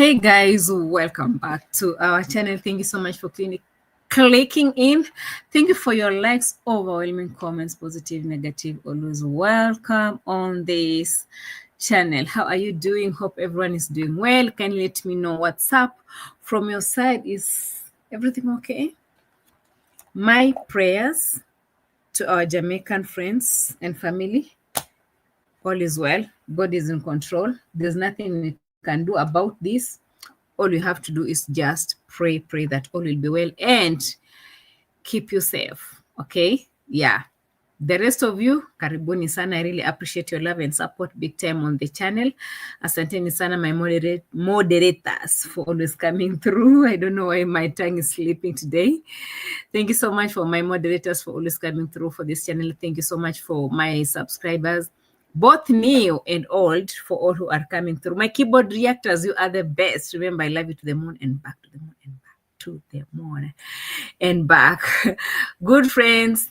Hey guys, welcome back to our channel. Thank you so much for clicking in. Thank you for your likes, overwhelming comments, positive, negative, always welcome on this channel. How are you doing? Hope everyone is doing well. Can you let me know what's up from your side? Is everything okay? My prayers to our Jamaican friends and family. All is well. God is in control. There's nothing we can do about this. All you have to do is just pray that all will be well and keep you safe. Okay? Yeah. The rest of you, karibuni sana. I really appreciate your love and support big time on the channel. Asanteni sana, my moderators, for always coming through. I don't know why my tongue is sleeping today. Thank you so much for my moderators for always coming through for this channel. Thank you so much for my subscribers, both new and old, for all who are coming through. My keyboard reactors, you are the best. Remember, I love you to the moon and back, to the moon and back, to the moon and back. Good friends.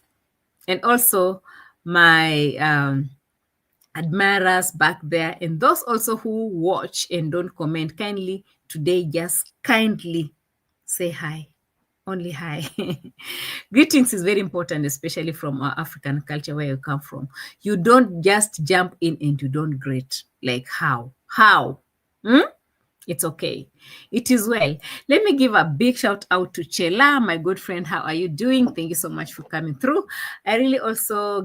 And also my admirers back there, and those also who watch and don't comment, kindly today just kindly say hi. Only hi. Greetings is very important, especially from our African culture where you come from. You don't just jump in and you don't greet. Like how? It's okay. It is well. Let me give a big shout out to Chela, my good friend. How are you doing? Thank you so much for coming through. I really also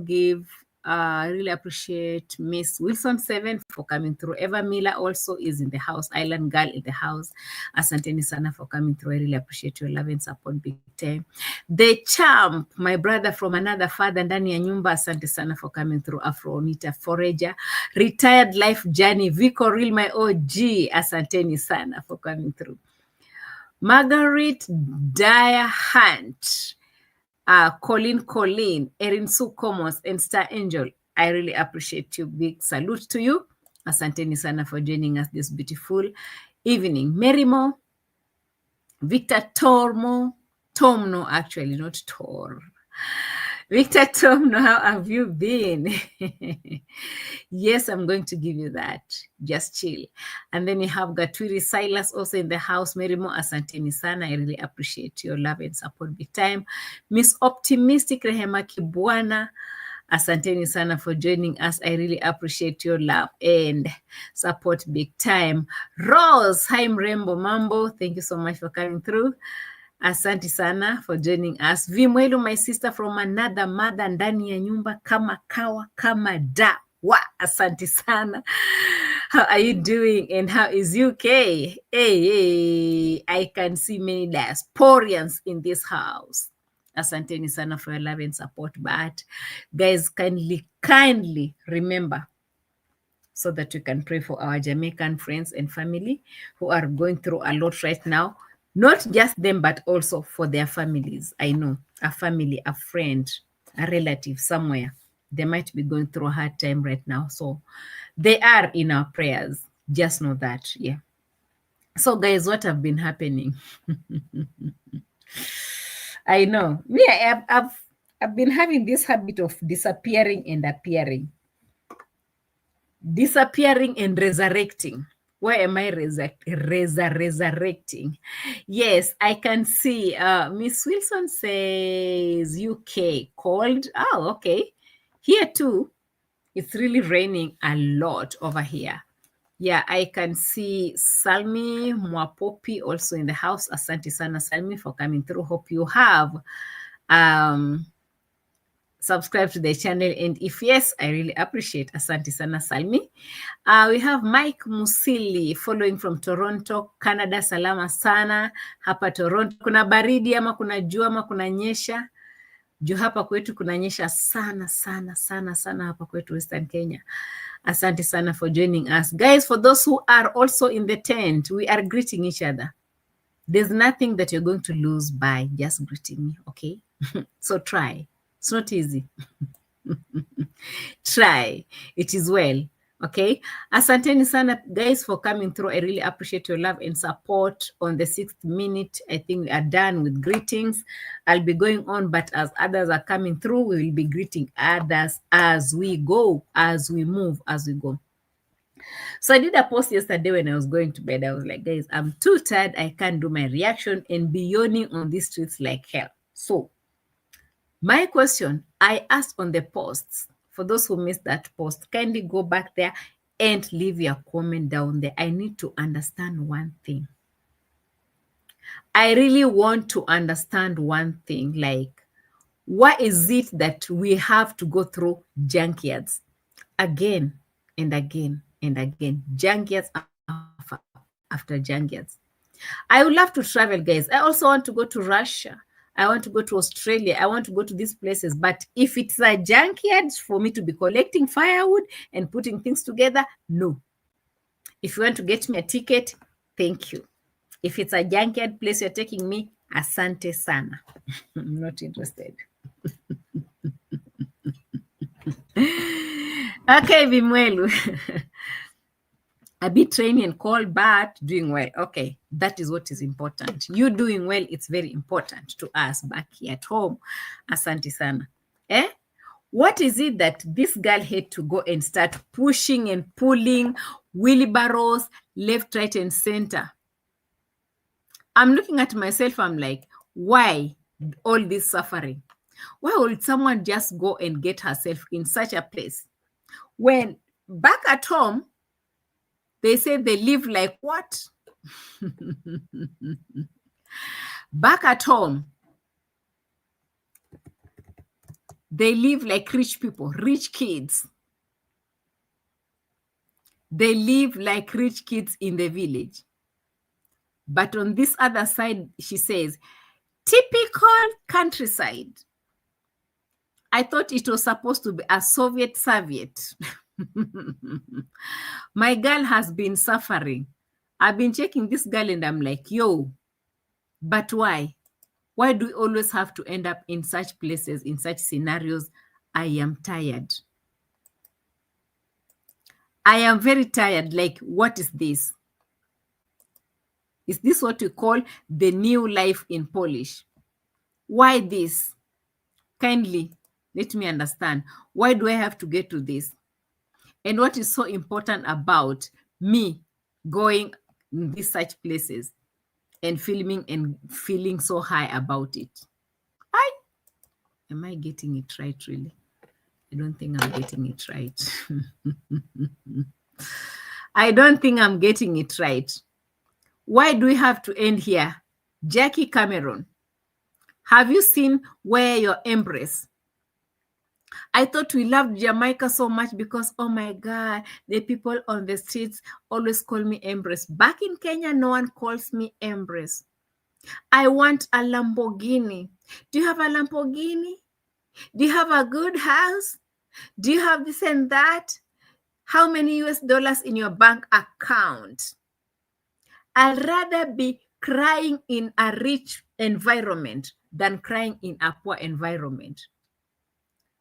really appreciate Miss Wilson 7 for coming through. Eva Miller also is in the house. Island Girl in the house. Asanteni sana for coming through. I really appreciate your love and support big time. The Champ, my brother from another father ndani ya nyumba. Asante sana for coming through. Afronita Forager, Retired Life Journey, Vico Real, my OG. Asanteni sana for coming through. Margaret Dyer Hunt, Colleen, Erin Sue Commons, and Star Angel. I really appreciate you. Big salute to you. Asanteni sana for joining us this beautiful evening. Merimo, Victor Tomno, actually, not Tor. Victor Tomno, how have you been? Yes, I'm going to give you that. Just chill. And then you have Gatwiri Silas also in the house. Merimo, asanteni sana. I really appreciate your love and support big time. Miss Optimistic Rehema Kibwana, asanteni sana for joining us. I really appreciate your love and support big time. Rose, hi Mrembo Mambo. Thank you so much for coming through. Asante sana for joining us. Vimwelu, my sister from another mother, ndani ya nyumba kama kawa kama dawa. Asante sana. How are you doing and how is UK? Hey, I can see many diasporians in this house. Asanteni sana for your love and support. But guys, kindly remember, so that we can pray for our Jamaican friends and family who are going through a lot right now. Not just them, but also for their families. I know a family, a friend, a relative somewhere, they might be going through a hard time right now. So they are in our prayers. Just know that. Yeah. So guys, what have been happening? I know. Me, I've been having this habit of disappearing and appearing. Disappearing and resurrecting. Why am I resurrecting? Yes, I can see. Miss Wilson says UK cold. Oh, okay. Here too, it's really raining a lot over here. Yeah, I can see Salmi Mwapopi also in the house. Asante sana Salmi for coming through. Hope you have subscribe to the channel, and if yes, I really appreciate. Asante sana Salmi. We have Mike Musili following from Toronto, Canada. Salama sana hapa Toronto. Kuna baridi ama kuna jua ama kuna nyesha? Juu hapa kwetu kuna nyesha sana hapa kwetu Western Kenya. Asante sana for joining us. Guys, for those who are also in the tent, we are greeting each other. There's nothing that you're going to lose by just greeting me, okay? So try. It's not easy. Try. It is well. Okay. Asanteni sana guys for coming through. I really appreciate your love and support. On the 6th minute, I think we are done with greetings. I'll be going on, but as others are coming through, we will be greeting others as we go, as we move, as we go. So I did a post yesterday when I was going to bed. I was like, guys, I'm too tired. I can't do my reaction and be yawning on these streets like hell. So my question I asked on the posts, for those who missed that post, kindly go back there and leave your comment down there. I need to understand one thing. I really want to understand one thing, like, why is it that we have to go through junkyards again and again and again? Junkyards after junkyards. I would love to travel, guys. I also want to go to Russia. I want to go to Australia. I want to go to these places. But if it's a junkyard for me to be collecting firewood and putting things together, no. If you want to get me a ticket, thank you. If it's a junkyard place you're taking me, asante sana. I'm not interested. Okay, Bimwelu. A bit training and cold, but doing well. Okay, that is what is important. You doing well, it's very important to us back here at home. Asante sana. What is it that this girl had to go and start pushing and pulling wheelbarrows left, right, and center? I'm looking at myself, I'm like, why all this suffering? Why would someone just go and get herself in such a place? When back at home, they say they live like what? Back at home, they live like rich people, rich kids. They live like rich kids in the village. But on this other side, she says, typical countryside. I thought it was supposed to be a Soviet. My girl has been suffering. I've been checking this girl and I'm like, yo, but why? Why do we always have to end up in such places, in such scenarios? I am tired. I am very tired. Like, what is this? Is this what we call the new life in Polish? Why this? Kindly let me understand. Why do I have to get to this? And what is so important about me going in these such places and filming and feeling so high about it? Am I getting it right, really? I don't think I'm getting it right. I don't think I'm getting it right. Why do we have to end here? Jackie Cameron, have you seen Where Your Embrace? I thought we loved Jamaica so much because, oh my God, the people on the streets always call me Embrace. Back in Kenya, no one calls me Embrace. I want a Lamborghini. Do you have a Lamborghini? Do you have a good house? Do you have this and that? How many US dollars in your bank account? I'd rather be crying in a rich environment than crying in a poor environment.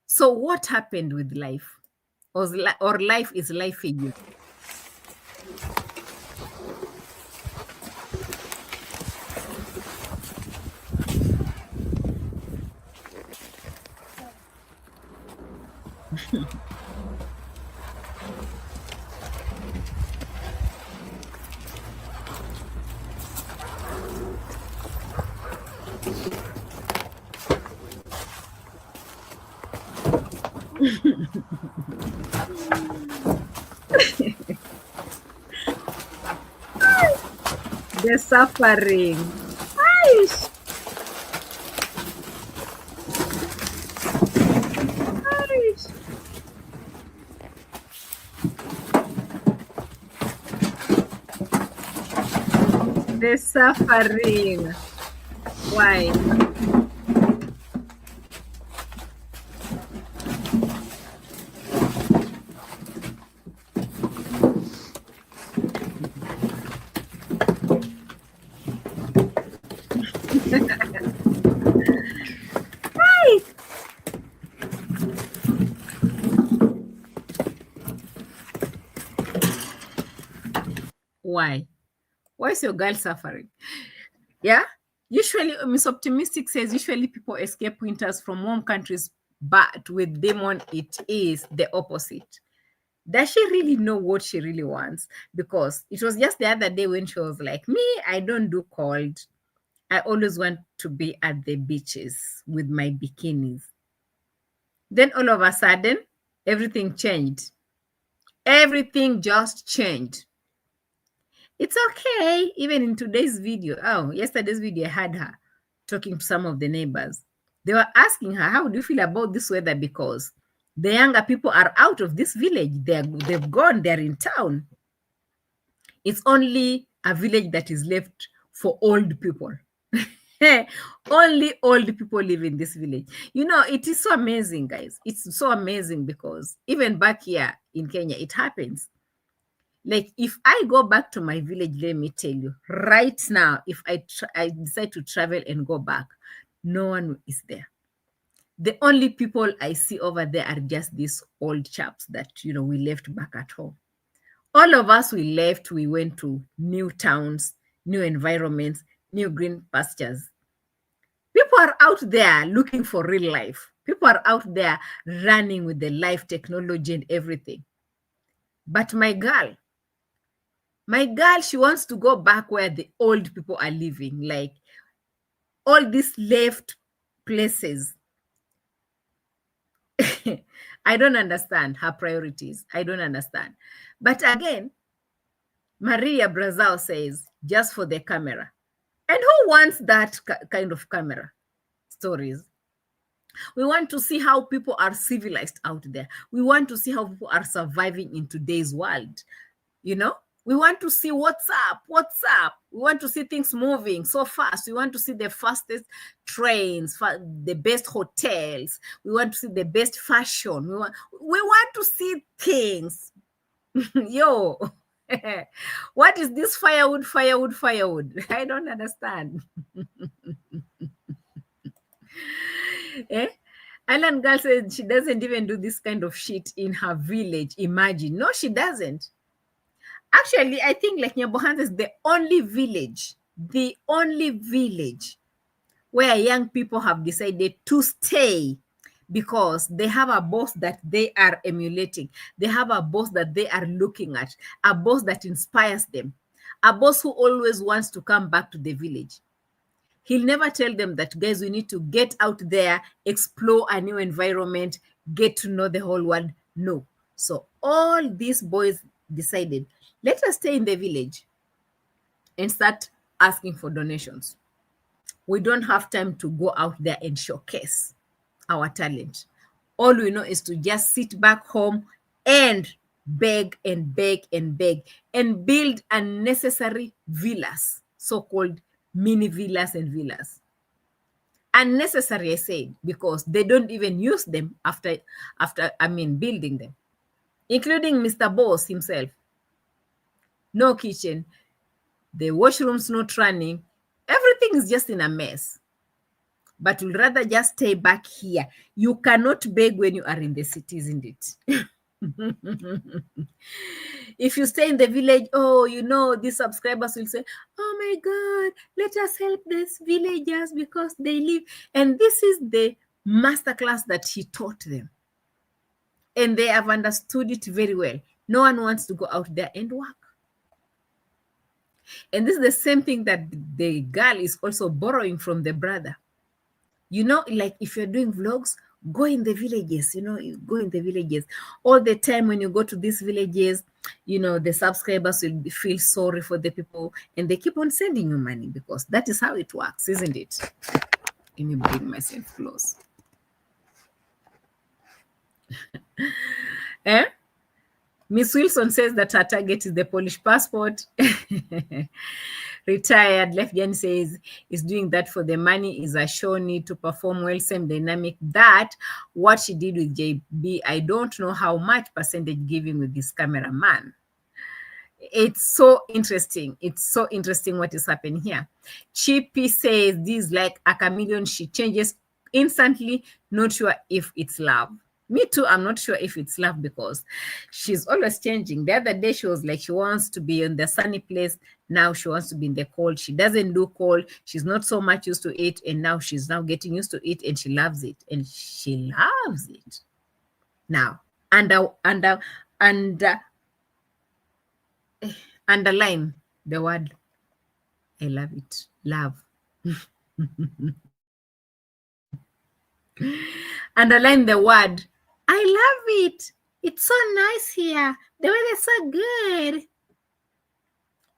So what happened with life? Or life is life in you? The suffering. Aish. Aish. The suffering. Why? Why? Why is your girl suffering? Yeah? Usually, Miss Optimistic says usually people escape winters from warm countries, but with Demon, it is the opposite. Does she really know what she really wants? Because it was just the other day when she was like, me, I don't do cold. I always want to be at the beaches with my bikinis. Then all of a sudden, everything changed. Everything just changed. It's okay. Even in today's video, yesterday's video, I had her talking to some of the neighbors. They were asking her, how do you feel about this weather? Because the younger people are out of this village. They've gone, they're in town. It's only a village that is left for old people. Only old people live in this village. You know, it is so amazing, guys. It's so amazing because even back here in Kenya, it happens. Like if I go back to my village, let me tell you, right now, if I decide to travel and go back, no one is there. The only people I see over there are just these old chaps that, you know, we left back at home. All of us, we left, we went to new towns, new environments, new green pastures. People are out there looking for real life. People are out there running with the life technology and everything. But my girl, she wants to go back where the old people are living, like all these left places. I don't understand her priorities. I don't understand. But again, Maria Brazil says, just for the camera. And who wants that kind of camera stories? We want to see how people are civilized out there. We want to see how people are surviving in today's world. You know, we want to see what's up. We want to see things moving so fast. We want to see the fastest trains, the best hotels. We want to see the best fashion. We want to see things. Yo, what is this firewood? I don't understand. Alan Girl said she doesn't even do this kind of shit in her village. Imagine. No, she doesn't. Actually, I think like Nyabohanza is the only village where young people have decided to stay because they have a boss that they are emulating. They have a boss that they are looking at, a boss that inspires them, a boss who always wants to come back to the village. He'll never tell them that, guys, we need to get out there, explore a new environment, get to know the whole world. No. So all these boys decided, let us stay in the village and start asking for donations. We don't have time to go out there and showcase our talent. All we know is to just sit back home and beg and build unnecessary villas, so-called mini villas and villas. Unnecessary, I said, because they don't even use them after building them, including Mr. Boss himself. No kitchen, the washroom's not running, everything is just in a mess. But we'd rather just stay back here. You cannot beg when you are in the city, isn't it? If you stay in the village, these subscribers will say, oh my God, let us help these villagers because they live. And this is the masterclass that he taught them. And they have understood it very well. No one wants to go out there and work. And this is the same thing that the girl is also borrowing from the brother. You know, like if you're doing vlogs, go in the villages, go in the villages. All the time when you go to these villages, the subscribers will feel sorry for the people and they keep on sending you money because that is how it works, isn't it? Let me bring myself close. Miss Wilson says that her target is the Polish passport. Retired. Left Jen says is doing that for the money, is a show need to perform well, same dynamic. That what she did with JB, I don't know how much percentage giving with this cameraman. It's so interesting. It's so interesting what is happening here. Chippy says this is like a chameleon. She changes instantly. Not sure if it's love. Me too, I'm not sure if it's love because she's always changing. The other day, she was like, she wants to be in the sunny place. Now she wants to be in the cold. She doesn't do cold. She's not so much used to it. And now she's now getting used to it and she loves it. And she loves it. Now, and underline the word I love it. Love. Underline the word I love it. It's so nice here. The weather's so good.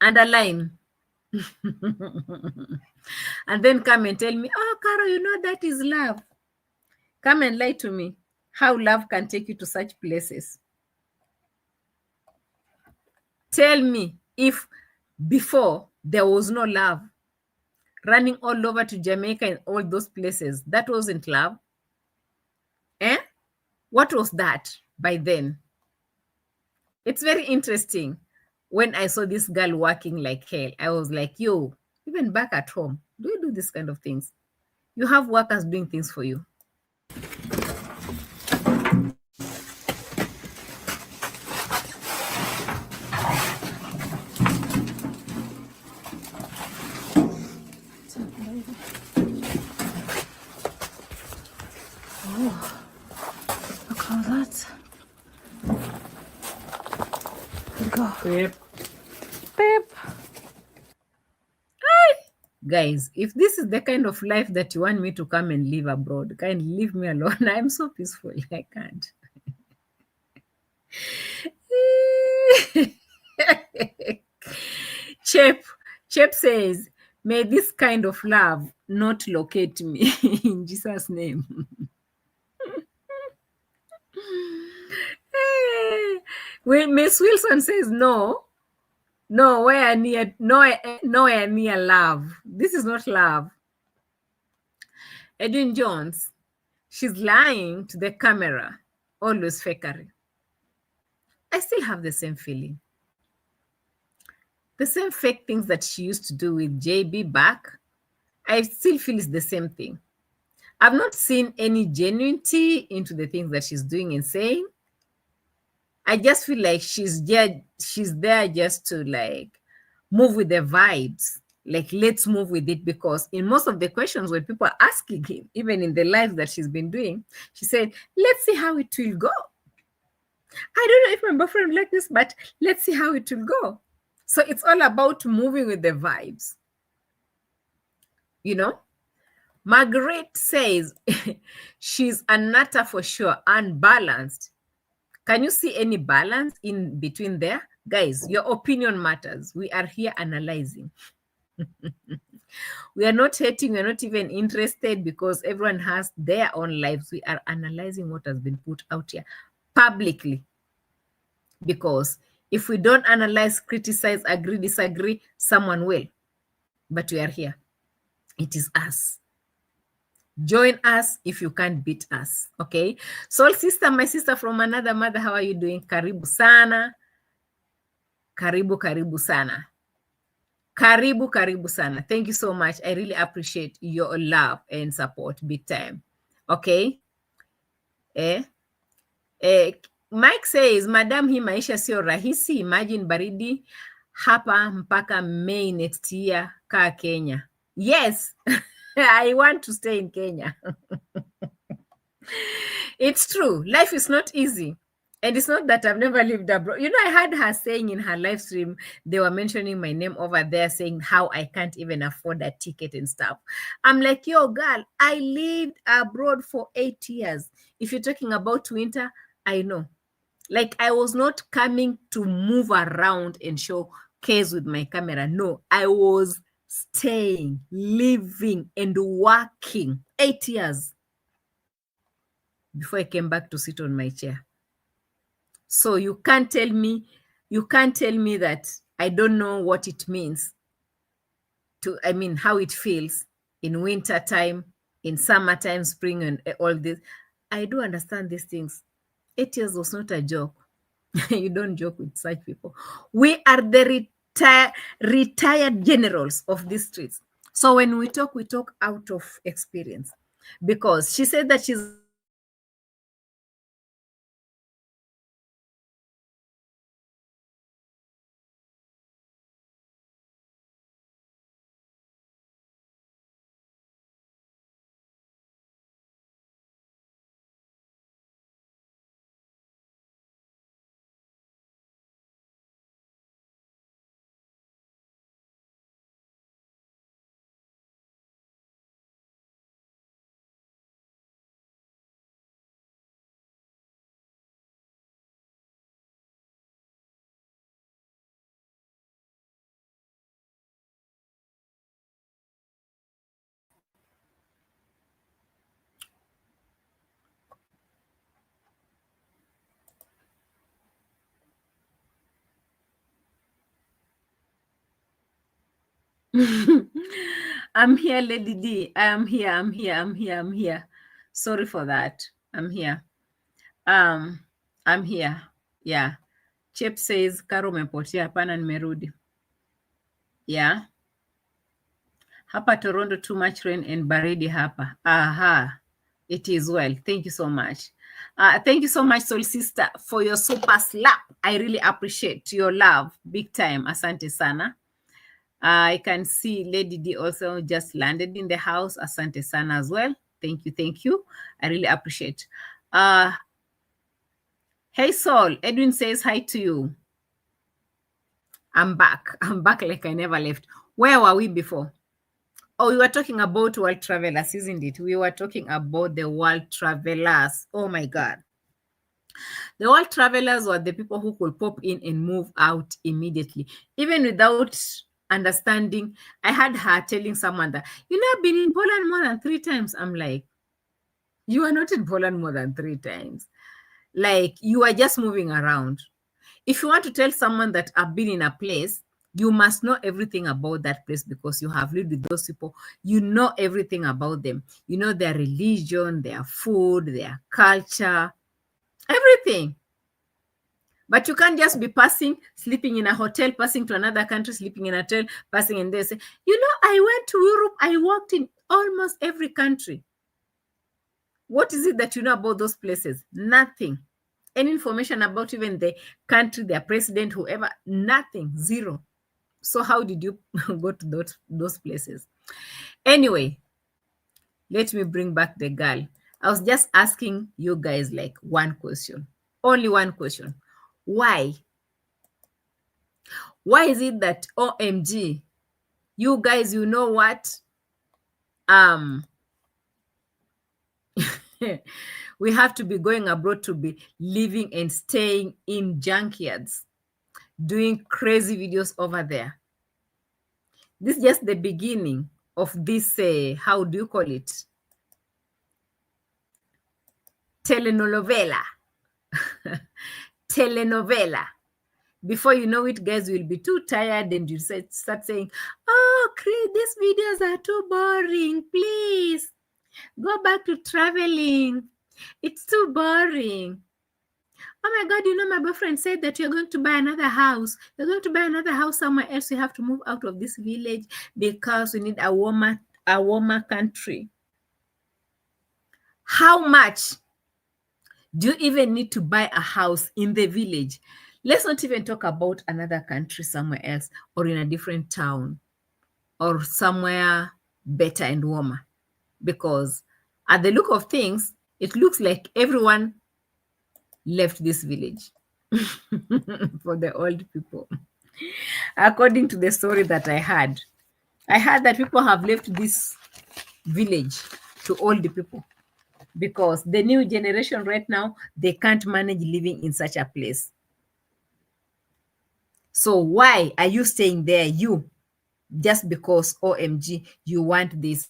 Underline. And then come and tell me, oh, Carol, you know that is love. Come and lie to me how love can take you to such places. Tell me if before there was no love, running all over to Jamaica and all those places, that wasn't love. Eh? What was that by then? It's very interesting. When I saw this girl working like hell, I was like, yo, even back at home, do you do this kind of things? You have workers doing things for you. Oh, look how that's. Go. Pip. Pip. Hi. Guys, if this is the kind of life that you want me to come and live abroad, kindly leave me alone. I'm so peaceful. I can't. Chep says, may this kind of love not locate me in Jesus' name. Well, Miss Wilson says no. Nowhere near love. This is not love. Edwin Jones, she's lying to the camera, always fakery. I still have the same feeling. The same fake things that she used to do with JB back, I still feel it's the same thing. I've not seen any genuinity into the things that she's doing and saying. I just feel like she's there just to like move with the vibes. Like, let's move with it, because in most of the questions when people are asking him, even in the live that she's been doing, she said, let's see how it will go. I don't know if my boyfriend will like this, but let's see how it will go. So it's all about moving with the vibes. You know? Margaret says she's a nutter for sure, unbalanced. Can you see any balance in between there? Guys, your opinion matters. We are here analyzing. We are not hating. We're not even interested, because everyone has their own lives. We are analyzing what has been put out here publicly. Because if we don't analyze, criticize, agree, disagree, someone will. But we are here. It is us. Join us if you can't beat us. Okay. Soul sister, my sister from another mother, how are you doing? Karibu sana. Karibu sana. Karibu sana. Thank you so much. I really appreciate your love and support. Big time. Okay. Mike says, madam, hii maisha sio rahisi. Imagine baridi hapa mpaka May next year. Kaa Kenya. Yes. I want to stay in Kenya. It's true. Life is not easy. And it's not that I've never lived abroad. You know, I had her saying in her live stream, they were mentioning my name over there, saying how I can't even afford a ticket and stuff. I'm like, yo, girl, I lived abroad for 8 years. If you're talking about winter, I know. Like, I was not coming to move around and show case with my camera. No, I was staying, living, and working 8 years before I came back to sit on my chair. So you can't tell me that I don't know what it means how it feels in winter time, in summertime, spring, and all this. I do understand these things. 8 years was not a joke. You don't joke with such people. We are the retired generals of these streets. So when we talk out of experience, because she said that she's I'm here, Lady D. I'm here. Sorry for that. I'm here. I'm here. Yeah. Chip says, Karo umepotea, hapana nimerudi. Yeah. Hapa Toronto, too much rain and baridi hapa. Aha. It is well. Thank you so much. Thank you so much, Soul Sister, for your super slap. I really appreciate your love. Big time. Asante sana. I can see Lady D also just landed in the house. Asante sana as well. Thank you. I really appreciate. Hey, Saul. Edwin says hi to you. I'm back like I never left. Where were we before? Oh, we were talking about world travelers, isn't it? We were talking about the world travelers. Oh my God. The world travelers were the people who could pop in and move out immediately, even without understanding. I had her telling someone that, I've been in Poland more than 3 times. I'm like, you are not in Poland more than 3 times. Like, you are just moving around. If you want to tell someone that I've been in a place, you must know everything about that place because you have lived with those people. You know everything about them. You know their religion, their food, their culture, everything. But you can't just be passing, sleeping in a hotel, passing to another country, sleeping in a hotel, passing and they say, I went to Europe. I worked in almost every country. What is it that you know about those places? Nothing. Any information about even the country, their president, whoever, nothing, zero. So how did you go to those places? Anyway, let me bring back the girl. I was just asking you guys like one question, only one question. Why? Why is it that OMG, you guys, you know what? We have to be going abroad to be living and staying in junkyards, doing crazy videos over there. This is just the beginning of this, how do you call it? Telenovela. Telenovela. Before you know it, guys will be too tired and you start saying, oh, Chris, these videos are too boring. Please go back to traveling. It's too boring. Oh my God, my boyfriend said that you're going to buy another house. You're going to buy another house somewhere else. You have to move out of this village because we need a warmer country. How much do you even need to buy a house in the village? Let's not even talk about another country somewhere else or in a different town or somewhere better and warmer. Because at the look of things, it looks like everyone left this village for the old people. According to the story that I heard that people have left this village to old people because the new generation right now, they can't manage living in such a place. So why are you staying there? You, just because OMG, you want this.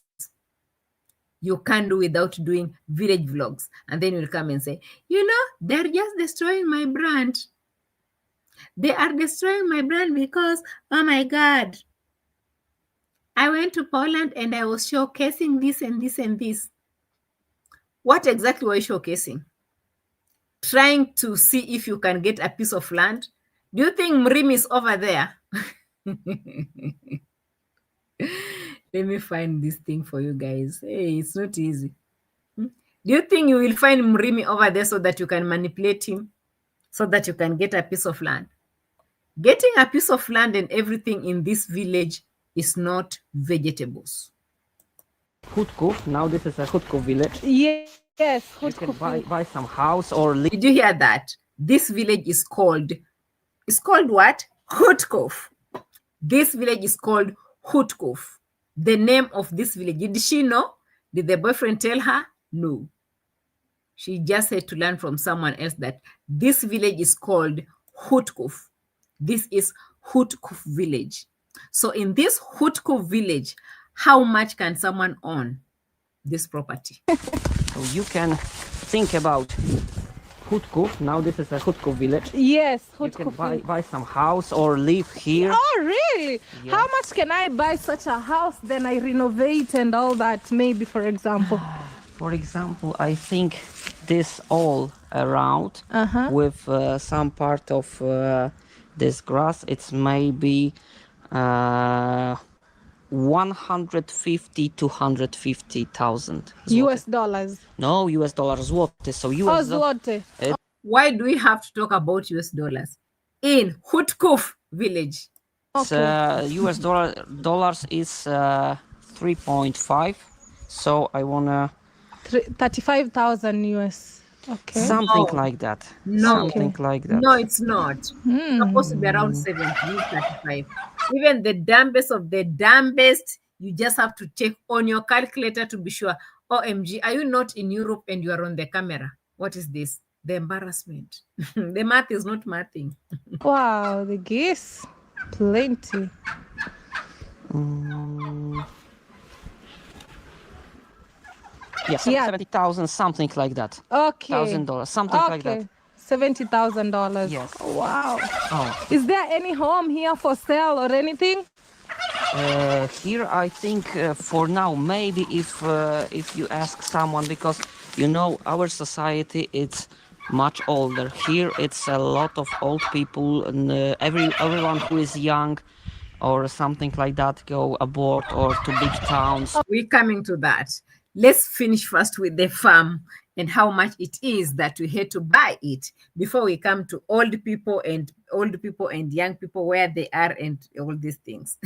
You can't do without doing village vlogs. And then you'll come and say, they're just destroying my brand. They are destroying my brand because, oh my God, I went to Poland and I was showcasing this and this and this. What exactly were you showcasing? Trying to see if you can get a piece of land? Do you think Murimi is over there? Let me find this thing for you guys. Hey, it's not easy. Do you think you will find Murimi over there so that you can manipulate him? So that you can get a piece of land? Getting a piece of land and everything in this village is not vegetables. Hutków. Now this is a Hutków village. Yes, You can buy some house or live. Did you hear that? This village is called what? Hutków. This village is called Hutków. The name of this village. Did she know? Did the boyfriend tell her? No. She just had to learn from someone else that this village is called Hutków. This is Hutków village. So in this Hutków village, how much can someone own this property? So you can think about Hutko. Now this is a Hutko village. Yes, You Hutko. can buy some house or live here. Oh, really? Yes. How much can I buy such a house? Then I renovate and all that, maybe, for example. For example, I think this all around with some part of this grass, it's maybe 150 to 150,000 US dollars. No, US dollars, zloty. So US zloty. Why do we have to talk about US dollars in Hutkuf village? US dollars is 3.5. So I wanna 35,000 US. Okay. something like that. No. Something like that. No, it's not. It's supposed to be around 70, 35. Even the dumbest of the dumbest, you just have to check on your calculator to be sure. OMG, are you not in Europe and you are on the camera? What is this? The embarrassment. The math is not mathing. Wow, the geese. Plenty. Yes, Yeah. 70,000, something like that. Okay. $1,000, something like that. $70,000. Yes. Oh, wow. Oh, Is there any home here for sale or anything? here I think for now maybe if you ask someone, because you know our society it's much older. Here it's a lot of old people, and everyone who is young or something like that go abroad or to big towns. We're coming to that. Let's finish first with the farm and how much it is that we had to buy it before we come to old people and young people, where they are and all these things.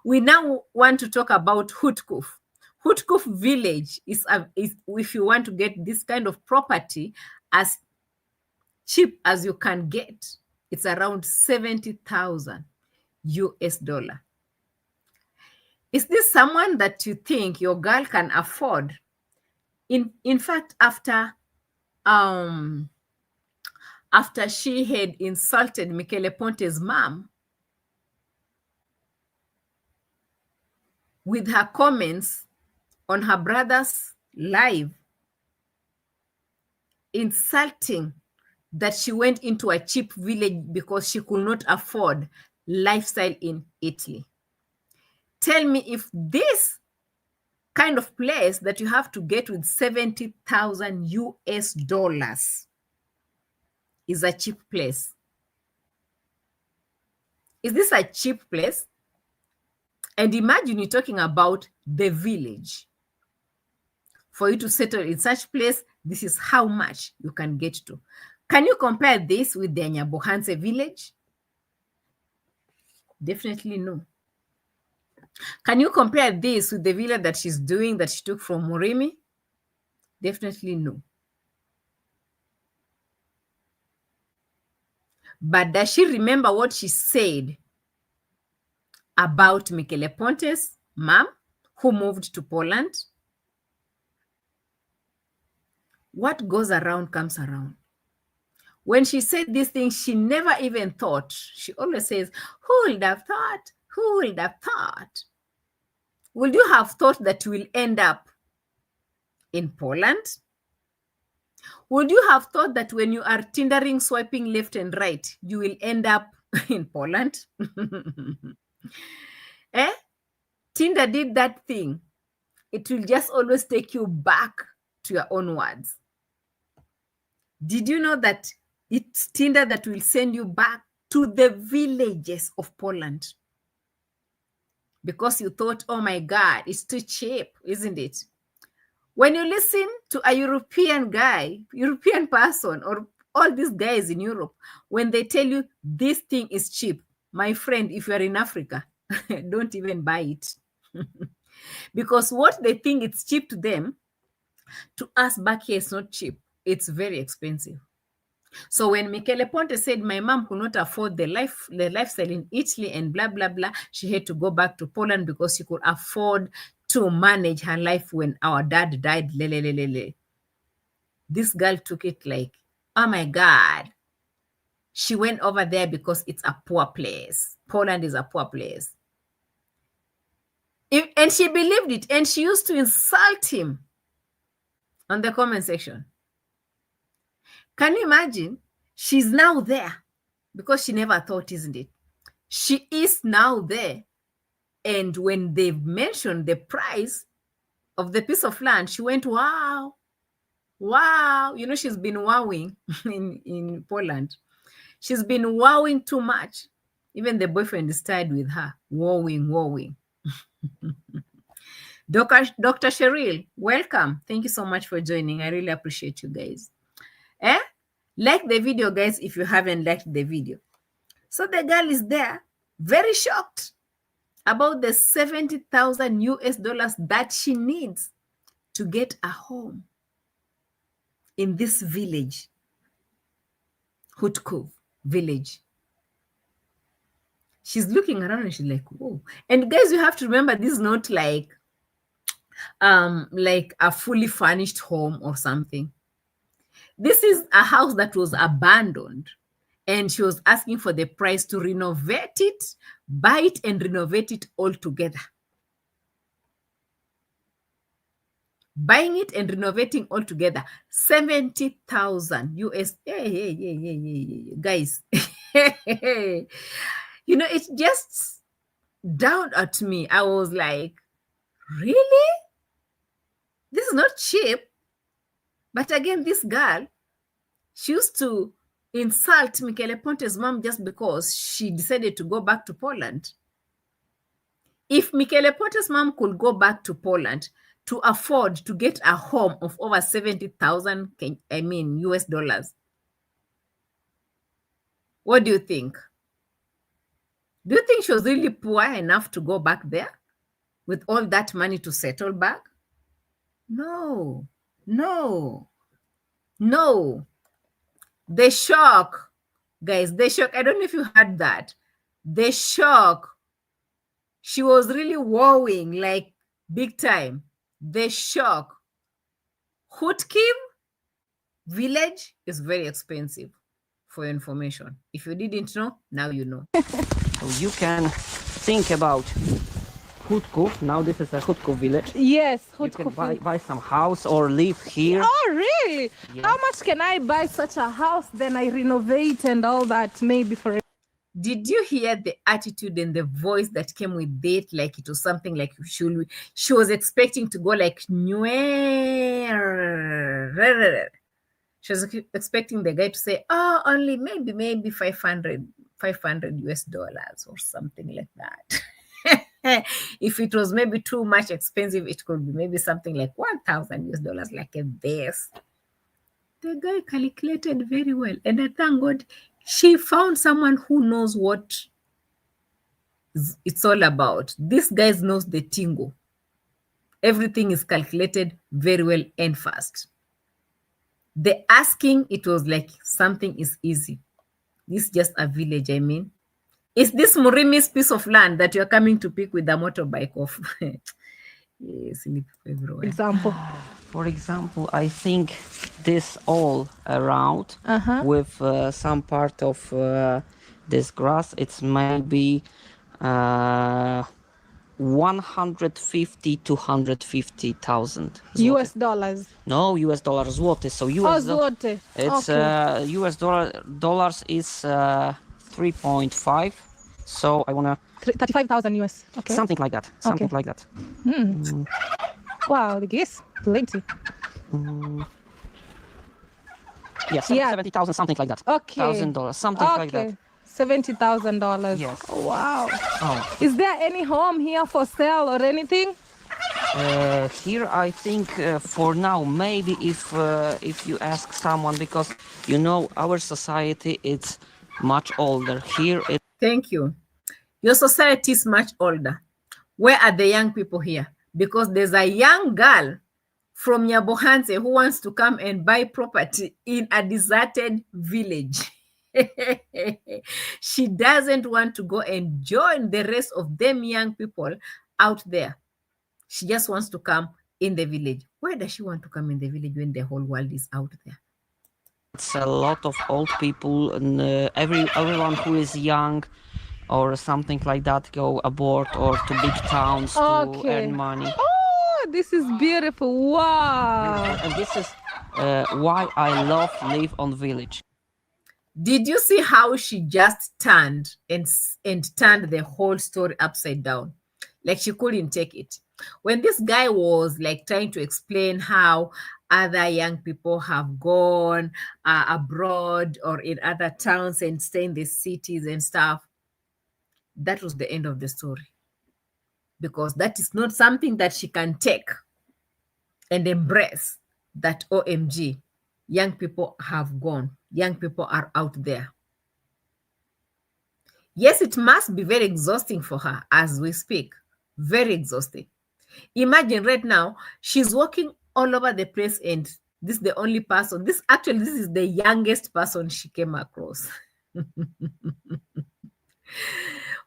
We now want to talk about Hutkuf. Hutkuf village is if you want to get this kind of property as cheap as you can get, it's around 70,000 US dollar. Is this someone that you think your girl can afford? In fact, after she had insulted Michele Ponte's mom with her comments on her brother's live, insulting that she went into a cheap village because she could not afford lifestyle in Italy. Tell me if this kind of place that you have to get with 70,000 US dollars is a cheap place. Is this a cheap place? And imagine you're talking about the village. For you to settle in such place, this is how much you can get to. Can you compare this with the Nyabohanse village? Definitely no. Can you compare this with the villa that she's doing that she took from Murimi? Definitely no. But does she remember what she said about Michele Ponte's mom who moved to Poland? What goes around comes around. When she said these things, she never even thought. She always says, who would have thought? Who would have thought? Would you have thought that you will end up in Poland? Would you have thought that when you are Tindering, swiping left and right, you will end up in Poland? Tinder did that thing. It will just always take you back to your own words. Did you know that it's Tinder that will send you back to the villages of Poland? Because you thought, oh my God, it's too cheap, isn't it? When you listen to a European guy, European person, or all these guys in Europe, when they tell you this thing is cheap, my friend, if you're in Africa, don't even buy it. Because what they think it's cheap to them, to us back here, it's not cheap. It's very expensive. So when Michele Ponte said my mom could not afford the lifestyle in Italy and blah, blah, blah, she had to go back to Poland because she could afford to manage her life when our dad died. This girl took it like, oh my God. She went over there because it's a poor place. Poland is a poor place. And she believed it, and she used to insult him on the comment section. Can you imagine? She's now there because she never thought, isn't it? She is now there. And when they've mentioned the price of the piece of land, she went, wow, wow. You know, she's been wowing in Poland. She's been wowing too much. Even the boyfriend is tired with her, wowing. Dr. Cheryl, welcome. Thank you so much for joining. I really appreciate you guys. Like the video, guys, if you haven't liked the video. So the girl is there, very shocked about the 70,000 US dollars that she needs to get a home in this village, Hutkov village. She's looking around and she's like, whoa. And guys, you have to remember, this is not like a fully furnished home or something. This is a house that was abandoned, and she was asking for the price to renovate it, buy it and renovate it all together. Buying it and renovating all together, 70,000 US. Hey, guys. You know, it just dawned at me. I was like, really? This is not cheap. But again, this girl, she used to insult Michele Ponte's mom just because she decided to go back to Poland. If Michele Ponte's mom could go back to Poland to afford to get a home of over 70,000, US dollars, what do you think? Do you think she was really poor enough to go back there with all that money to settle back? No. The shock, guys, the shock. I don't know if you heard that. The shock. She was really wowing, like big time. The shock. Hutkiv village is very expensive, for your information. If you didn't know, now you know. So you can think about Hutkov. Now this is a Hutkov village. Yes, You can buy some house or live here. Oh, really? Yes. How much can I buy such a house? Then I renovate and all that, maybe for it. Did you hear the attitude and the voice that came with it? Like it was something like she was expecting to go like, she was expecting the guy to say, oh, only maybe 500 US dollars or something like that. If it was maybe too much expensive, it could be maybe something like 1,000 US dollars, like a vase. The guy calculated very well. And I thank God she found someone who knows what it's all about. This guy knows the tingo. Everything is calculated very well and fast. The asking, it was like something is easy. This is just a village, I mean. Is this Murimi's piece of land that you're coming to pick with a motorbike off? Yes, everywhere. Example. For example, I think this all around with some part of this grass, it's maybe 150 to 150,000 US dollars. No, US dollars, zloty. So US zloty. It's Okay. US dollars is 3.5. So I wanna 35,000 US. Okay. something like that. Something Okay. like that. Wow, the gas, plenty. Yes, Yeah. 70,000, something like that. Okay. $1,000, something like that. Okay. $70,000. Yes. Oh, wow. Oh, Is there any home here for sale or anything? here I think for now maybe if you ask someone, because you know our society it's much older. Here it Thank you. Your society is much older. Where are the young people here? Because there's a young girl from Nyabohanse who wants to come and buy property in a deserted village. She doesn't want to go and join the rest of them young people out there. She just wants to come in the village. Why does she want to come in the village when the whole world is out there? it's a lot of old people, and everyone who is young or something like that go abroad or to big towns to Okay. earn money. Oh, This is beautiful. Wow. And this is why I love live on village. Did you see how she just turned and turned the whole story upside down? Like she couldn't take it. When this guy was like trying to explain how other young people have gone abroad or in other towns and stay in the cities and stuff, that was the end of the story. Because that is not something that she can take and embrace, that OMG, young people have gone. Young people are out there. Yes, it must be very exhausting for her as we speak. Very exhausting. Imagine right now, she's walking all over the place and this is the only person. This is the youngest person she came across.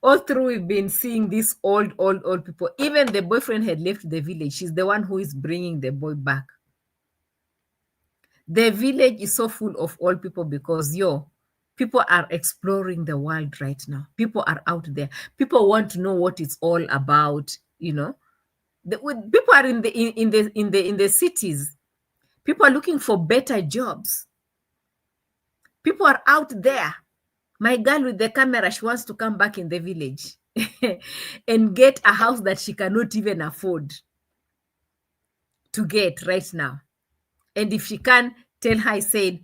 All through we've been seeing these old people. Even the boyfriend had left the village. She's the one who is bringing the boy back. The village is so full of old people because people are exploring the world right now. People are out there. People want to know what it's all about. People are in the cities. People are looking for better jobs. People are out there. My girl with the camera, she wants to come back in the village and get a house that she cannot even afford to get right now. And if she can, tell her I said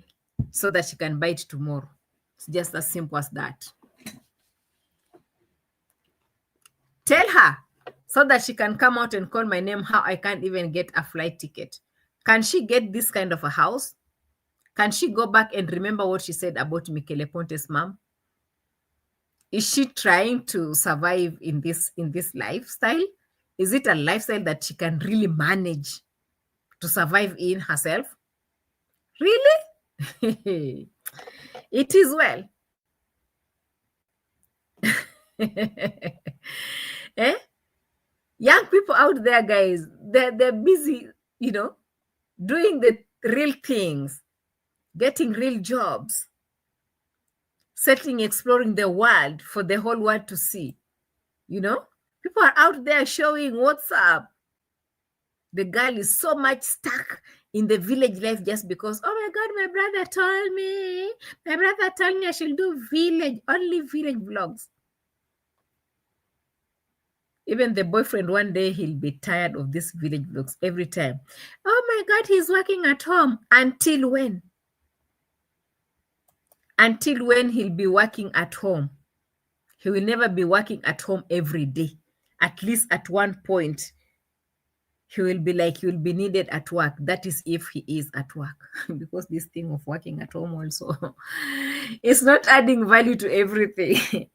so that she can buy it tomorrow. It's just as simple as that. Tell her so that she can come out and call my name how I can't even get a flight ticket. Can she get this kind of a house? Can she go back and remember what she said about Michele Ponte's mom? Is she trying to survive in this lifestyle? Is it a lifestyle that she can really manage to survive in herself? Really? It is well. Eh? Young people out there, guys, they're busy, doing the real things, getting real jobs, exploring the world for the whole world to see. People are out there showing what's up. The girl is so much stuck in the village life just because, oh my God, my brother told me I should do only village vlogs. Even the boyfriend, one day he'll be tired of these village vlogs every time. Oh my God, he's working at home. Until when? Until when he'll be working at home? He will never be working at home every day. At least at one point, he will be needed at work. That is if he is at work. Because this thing of working at home also, it's not adding value to everything.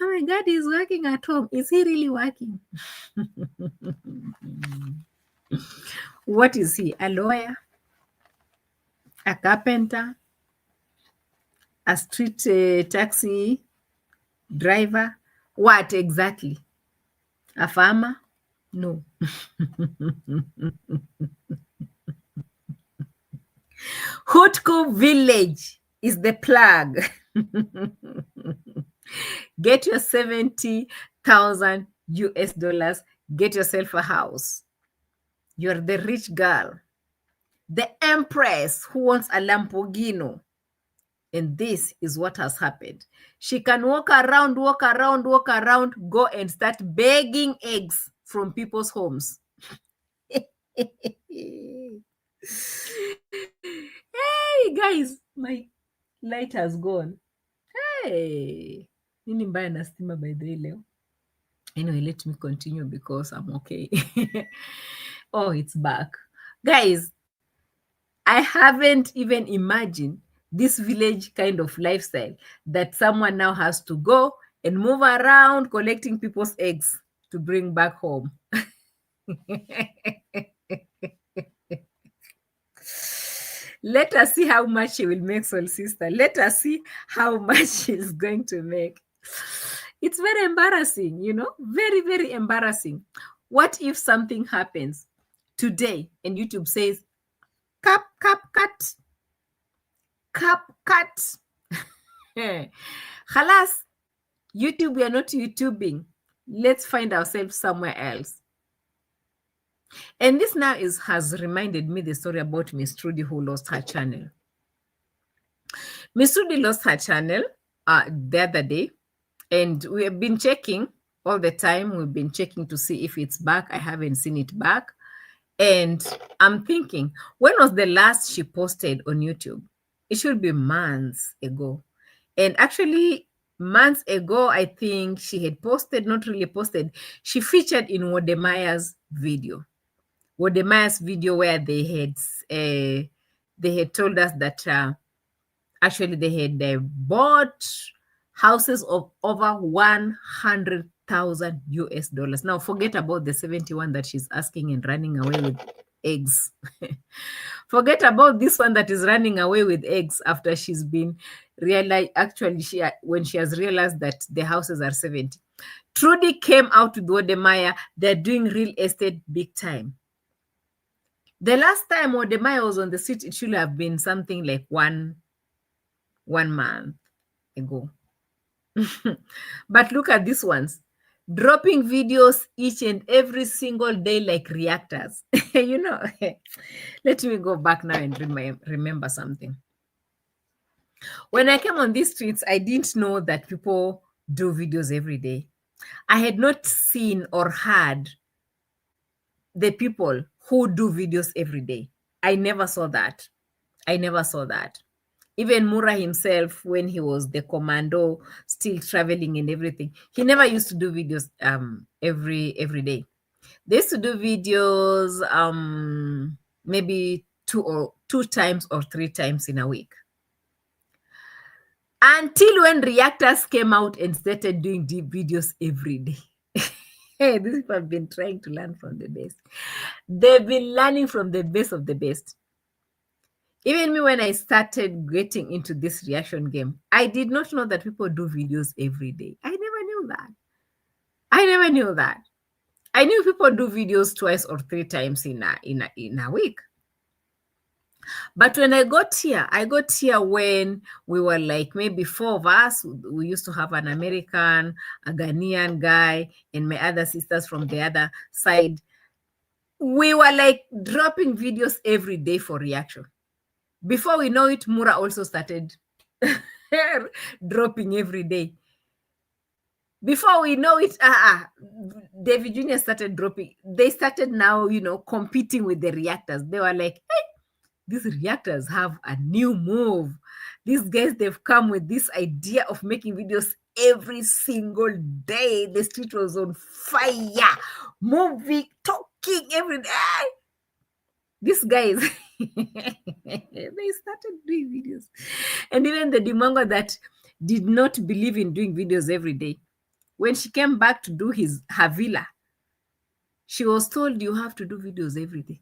Oh my God, he's working at home. Is he really working? What is he? A lawyer? A carpenter? A street taxi driver? What exactly? A farmer? No. Hutku village is the plug. Get your 70,000 US dollars. Get yourself a house. You're the rich girl, the empress who wants a Lamborghini. And this is what has happened. She can walk around, go and start begging eggs from people's homes. Hey, guys, my light has gone. Hey, nini mbaya na stima by the way leo? Anyway, let me continue because I'm okay. Oh, it's back. Guys, I haven't even imagined this village kind of lifestyle that someone now has to go and move around collecting people's eggs to bring back home. Let us see how much she will make, Soul Sister. Let us see how much she's going to make. It's very embarrassing, very, very embarrassing. What if something happens today and YouTube says, cut. Halas, YouTube, we are not YouTubing. Let's find ourselves somewhere else. And this now has reminded me the story about Miss Trudy who lost her channel. Miss Trudy lost her channel the other day, and we have been checking all the time. We've been checking to see if it's back. I haven't seen it back. And I'm thinking, when was the last she posted on YouTube? It should be months ago. And actually, months ago, I think she had posted, not really posted, she featured in Wodemaya's video. Wodemaya's video where they had told us that actually they had bought houses of over 100,000 US dollars. Now forget about the 71 that she's asking and running away with eggs. Forget about this one that is running away with eggs after she's been realized. Actually, when she has realized that the houses are 70. Trudy came out with Wodemaya. They're doing real estate big time. The last time Wodemaya was on the street, it should have been something like one month ago. But look at these ones, dropping videos each and every single day like reactors. You know, let me go back now and remember something. When I came on these streets, I didn't know that people do videos every day. I had not seen or heard the people who do videos every day. I never saw that. I never saw that. Even Mura himself, when he was the commando, still traveling and everything, he never used to do videos every day. They used to do videos maybe two times or 3 times in a week. Until when reactors came out and started doing deep videos every day. Hey, these people have been trying to learn from the best. They've been learning from the best of the best. Even me, when I started getting into this reaction game, I did not know that people do videos every day. I never knew that. I never knew that. I knew people do videos 2 or 3 times in a week. But when I got here when we were like maybe 4 of us. We used to have an American, a Ghanaian guy, and my other sisters from the other side. We were like dropping videos every day for reaction. Before we know it, Mura also started dropping every day. Before we know it, David Jr. started dropping. They started now, competing with the reactors. They were like, hey, these reactors have a new move. These guys, they've come with this idea of making videos every single day. The street was on fire, moving, talking every day. These guys, they started doing videos. And even the Mwango that did not believe in doing videos every day, when she came back to do her villa, she was told you have to do videos every day.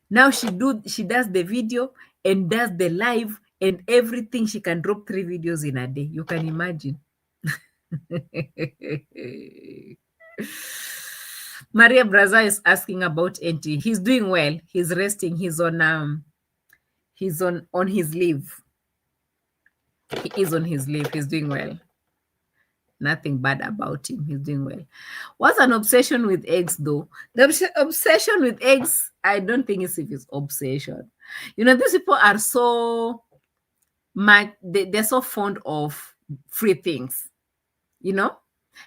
Now she does the video and does the live and everything. She can drop 3 videos in a day. You can imagine. Maria Braza is asking about NT. He's doing well. He's resting. He's on his leave. He is on his leave. He's doing well. Nothing bad about him. He's doing well. What's an obsession with eggs, though? The obsession with eggs, I don't think it's obsession. These people are so much, they're so fond of free things,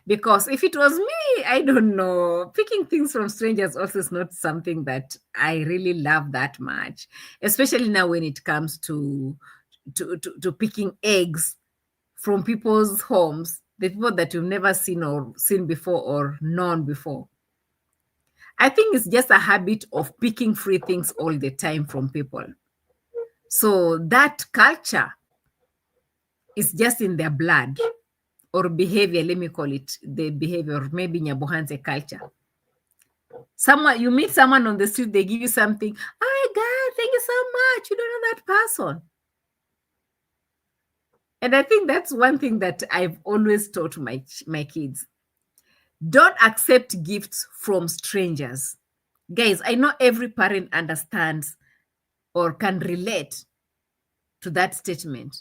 because if it was me, I don't know, picking things from strangers also is not something that I really love that much, especially now when it comes to picking eggs from people's homes, the people that you've never seen before or known before. I think it's just a habit of picking free things all the time from people. So that culture is just in their blood or behavior. Let me call it the behavior, or maybe Nyabohanse culture. You meet someone on the street, they give you something. Oh my God, thank you so much. You don't know that person. And I think that's one thing that I've always taught my kids. Don't accept gifts from strangers. Guys, I know every parent understands or can relate to that statement.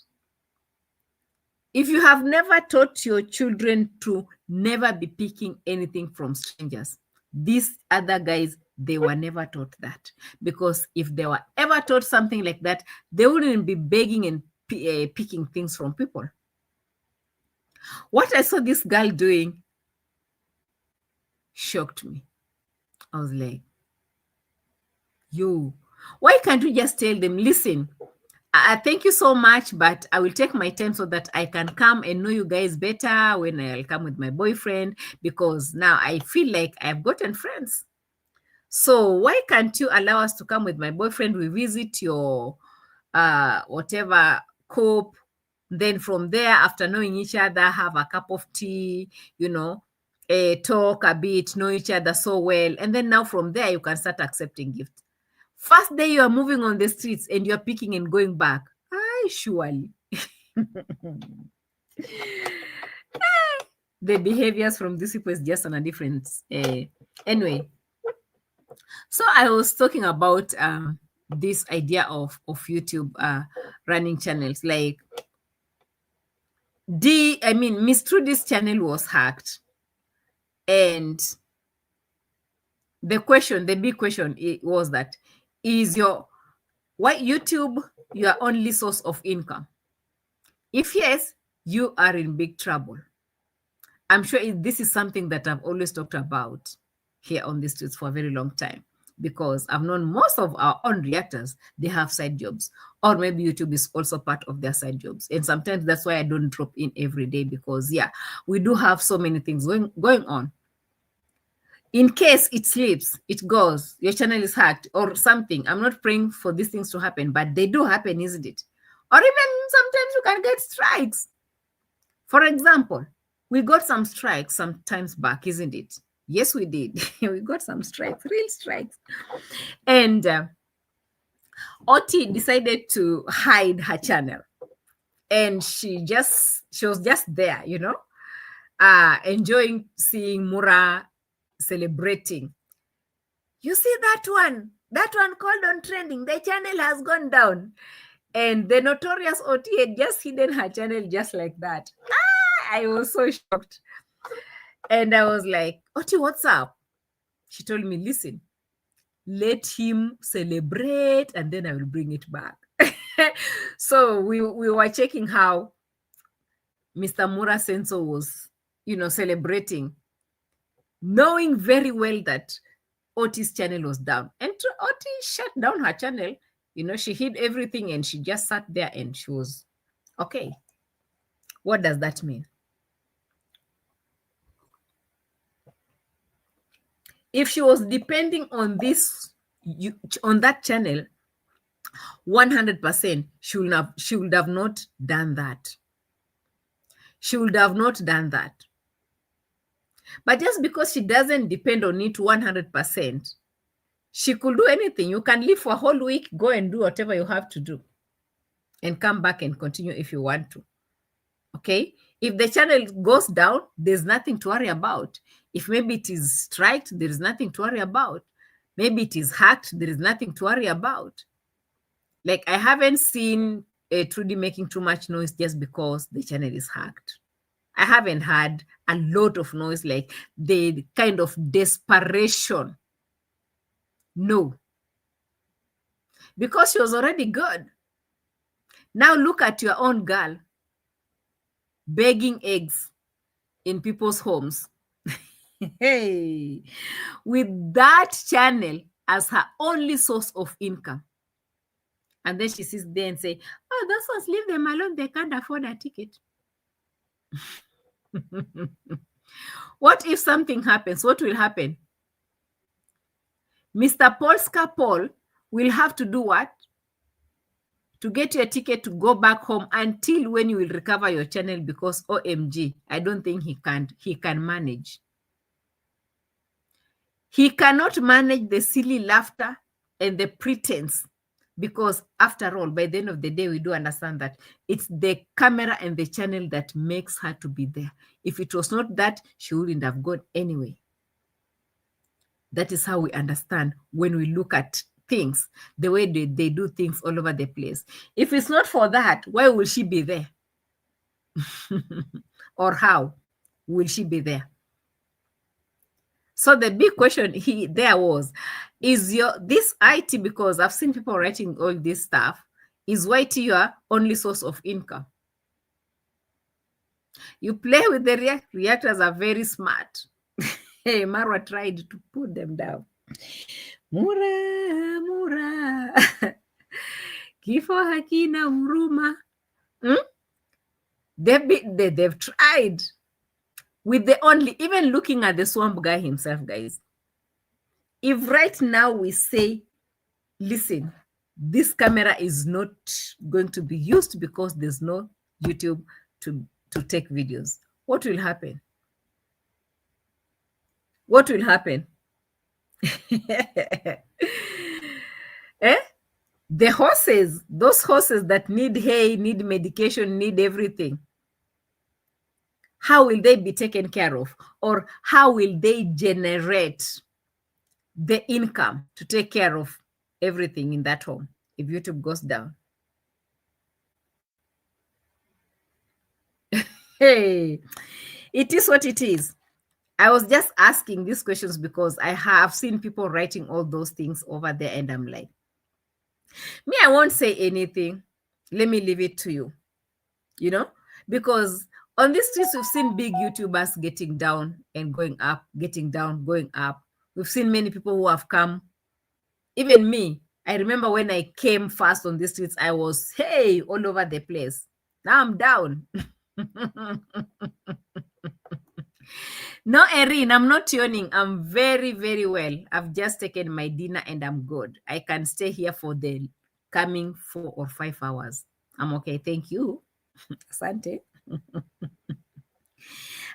If you have never taught your children to never be picking anything from strangers, these other guys, They were never taught that, because if they were ever taught something like that, they wouldn't be begging and picking things from people. What I saw this girl doing shocked me. I was like, yo, why can't we just tell them, listen, thank you so much, but I will take my time so that I can come and know you guys better when I'll come with my boyfriend, because now I feel like I've gotten friends. So why can't you allow us to come with my boyfriend? We visit your whatever cope. Then from there, after knowing each other, have a cup of tea, talk a bit, know each other so well. And then now from there, you can start accepting gifts. First day you are moving on the streets and you're picking and going back. Surely. The behaviors from these people is just on a different anyway. So I was talking about this idea of YouTube running channels. Like Miss Trudy's channel was hacked, and the big question was that, is YouTube your only source of income? If yes, you are in big trouble. I'm sure this is something that I've always talked about here on the streets for a very long time, because I've known most of our own reactors, they have side jobs, or maybe YouTube is also part of their side jobs. And sometimes that's why I don't drop in every day, because we do have so many things going on. In case it slips, it goes, your channel is hacked or something. I'm not praying for these things to happen, but they do happen, isn't it? Or even sometimes you can get strikes. For example, we got some strikes some times back, isn't it? Yes, we did. We got some strikes, real strikes. And Oti decided to hide her channel. And she was just there, enjoying seeing Mura celebrating. You see that one called on trending, the channel has gone down. And the notorious Oti had just hidden her channel just like that. I was so shocked. And I was like, Oti, what's up? She told me, listen, let him celebrate and then I will bring it back. So we were checking how Mr. Mura Senso was, celebrating, knowing very well that Oti's channel was down. And Oti shut down her channel. She hid everything and she just sat there and she was okay. What does that mean? If she was depending on that channel 100%, she would have not done that. She would have not done that. But just because she doesn't depend on it 100%, she could do anything. You can leave for a whole week, go and do whatever you have to do, and come back and continue if you want to. Okay? If the channel goes down, there's nothing to worry about. If maybe it is striked, there is nothing to worry about. Maybe it is hacked, there is nothing to worry about. Like, I haven't seen Trudy making too much noise just because the channel is hacked. I haven't had a lot of noise, like the kind of desperation. No. Because she was already good. Now look at your own girl begging eggs in people's homes. Hey, with that channel as her only source of income. And then she sits there and say, oh, those ones, leave them alone. They can't afford a ticket. What if something happens? What will happen? Mr. Polska Paul will have to do what? To get your ticket to go back home until when you will recover your channel, because OMG, I don't think he can manage. He cannot manage the silly laughter and the pretense, because after all, by the end of the day, we do understand that it's the camera and the channel that makes her to be there. If it was not that, she wouldn't have gone anyway. That is how we understand when we look at things, the way they do things all over the place. If it's not for that, why will she be there? Or how will she be there? So the big question there was, Is this IT, because I've seen people writing all this stuff, is YT your only source of income? You play with the reactors are very smart. Hey, Marwa tried to put them down. Mura. Kifo hakina huruma. They've tried with the only, even looking at the swamp guy himself, guys. If right now we say, listen, this camera is not going to be used because there's no YouTube to take videos, what will happen? What will happen? The horses, those horses that need hay, need medication, need everything, how will they be taken care of? Or how will they generate the income to take care of everything in that home if YouTube goes down? Hey, it is what it is. I was just asking these questions because I have seen people writing all those things over there, and I'm like, me, I won't say anything. Let me leave it to you, because on these streets, we've seen big YouTubers getting down and going up, getting down, going up. We've seen many people who have come. Even me, I remember when I came first on these streets, I was, hey, all over the place. Now I'm down. No, Erin, I'm not yawning. I'm very, very well. I've just taken my dinner and I'm good. I can stay here for the coming 4 or 5 hours. I'm okay. Thank you. Asante.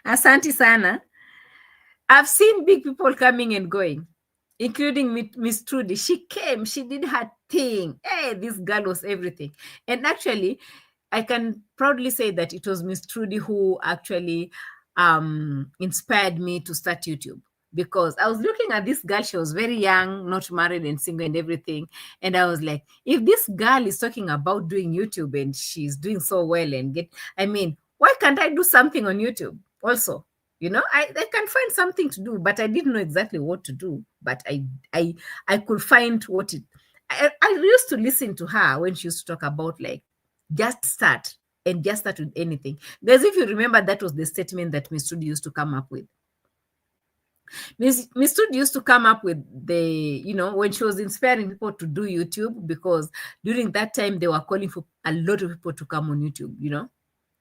Asante sana. I've seen big people coming and going, including Miss Trudy. She came. She did her thing. Hey, this girl was everything. And actually, I can proudly say that it was Miss Trudy who actually inspired me to start YouTube, because I was looking at this girl. She was very young, not married and single and everything. And I was like, if this girl is talking about doing YouTube and she's doing so well and why can't I do something on YouTube also? I can find something to do, but I didn't know exactly what to do. But I could find what it. I used to listen to her when she used to talk about like, just start and just start with anything. Because if you remember, that was the statement that Miss Trudy used to come up with. Miss Trudy used to come up with when she was inspiring people to do YouTube, because during that time they were calling for a lot of people to come on YouTube,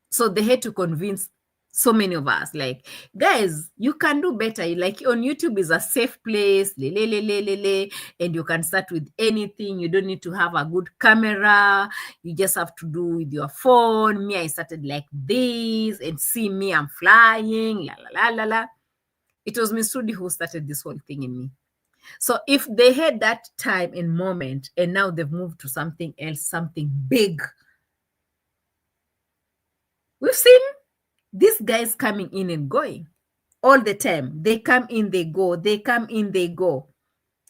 So they had to convince so many of us, like, guys, you can do better. Like, on YouTube is a safe place, and you can start with anything. You don't need to have a good camera. You just have to do with your phone. Me, I started like this, and see me, I'm flying, la. It was Miss Trudy who started this whole thing in me. So if they had that time and moment, and now they've moved to something else, something big, we've seen these guys coming in and going all the time. They come in, they go. They come in, they go.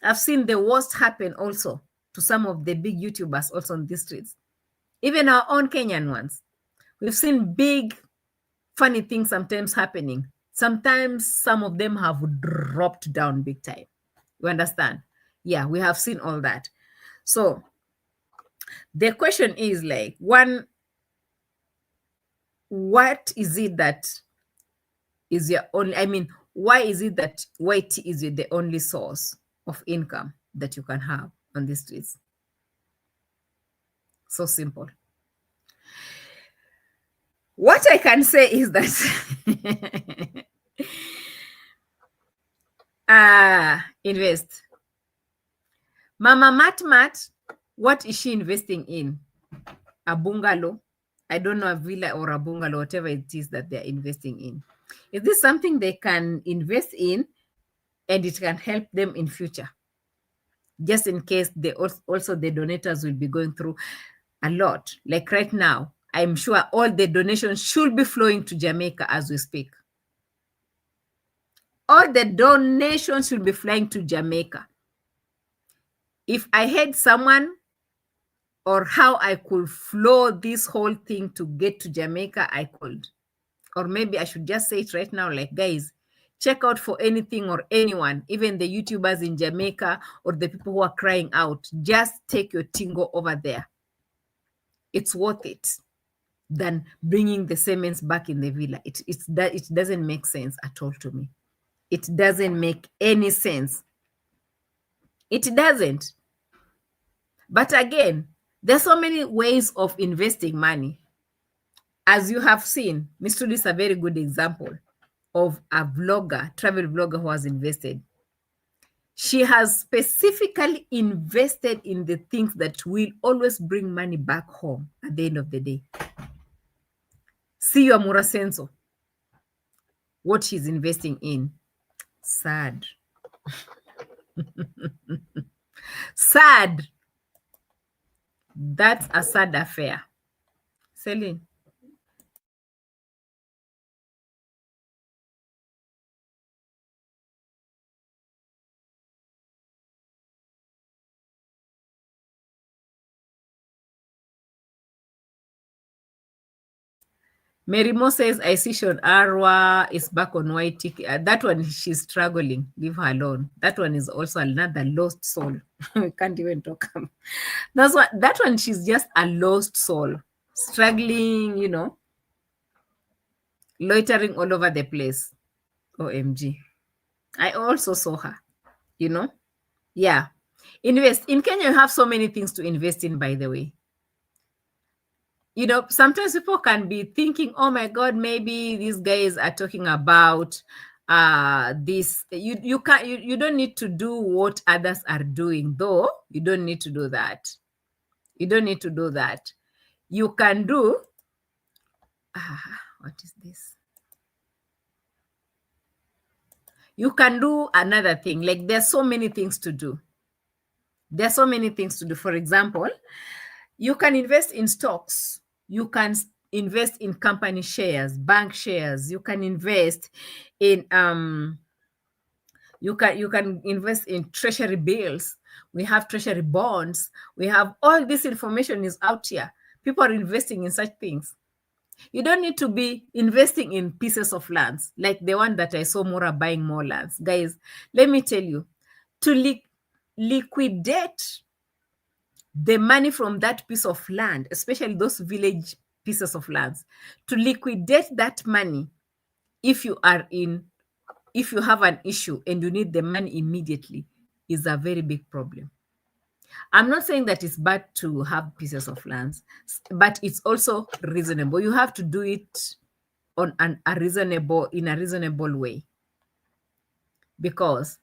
I've seen the worst happen also to some of the big YouTubers also on these streets. Even our own Kenyan ones. We've seen big, funny things sometimes happening. Sometimes some of them have dropped down big time. You understand? Yeah, we have seen all that. So the question is like, one, what is it that is your only, why is it that YT is the only source of income that you can have on the streets? So simple. What I can say is that invest. Mama Mat, what is she investing in? A bungalow? I don't know, a villa or a bungalow, whatever it is that they're investing in. Is this something they can invest in and it can help them in future? Just in case also the donators will be going through a lot. Like right now, I'm sure all the donations should be flowing to Jamaica as we speak. All the donations should be flying to Jamaica. If I had someone or how I could flow this whole thing to get to Jamaica, I could. Or maybe I should just say it right now, like, guys, Check out for anything or anyone, even the YouTubers in Jamaica or the people who are crying out. Just take your tingo over there. It's worth it than bringing the Siemens back in the villa. It doesn't make sense at all to me. It doesn't make any sense. It doesn't. But again, there's so many ways of investing money. As you have seen, Miss Trudy is a very good example of a vlogger, travel vlogger who has invested. She has specifically invested in the things that will always bring money back home at the end of the day. See your Murasenso, what she's investing in. Sad. Sad. That's a sad affair. Celine. Merimo says, I see Sean Arwa is back on white ticket. That one, she's struggling. Leave her alone. That one is also another lost soul. We can't even talk. That one, she's just a lost soul. Struggling, you know, loitering all over the place. OMG. I also saw her, you know. Yeah. Invest. In Kenya, you have so many things to invest in, by the way. You know, sometimes people can be thinking, oh my God, maybe these guys are talking about this. You don't need to do what others are doing, though. You don't need to do that. You don't need to do that. You can do, what is this? You can do another thing. Like, there's so many things to do. There's so many things to do. For example, you can invest in stocks. You can invest in company shares, bank shares. You can invest in you can invest in treasury bills. We have treasury bonds. We have all this information is out here. People are investing in such things. You don't need to be investing in pieces of lands like the one that I saw Mura buying more lands. Guys, let me tell you, to liquidate the money from that piece of land, especially those village pieces of lands, to liquidate that money, if you have an issue and you need the money immediately, is a very big problem. I'm not saying that it's bad to have pieces of lands, but it's also reasonable. You have to do it in a reasonable way, because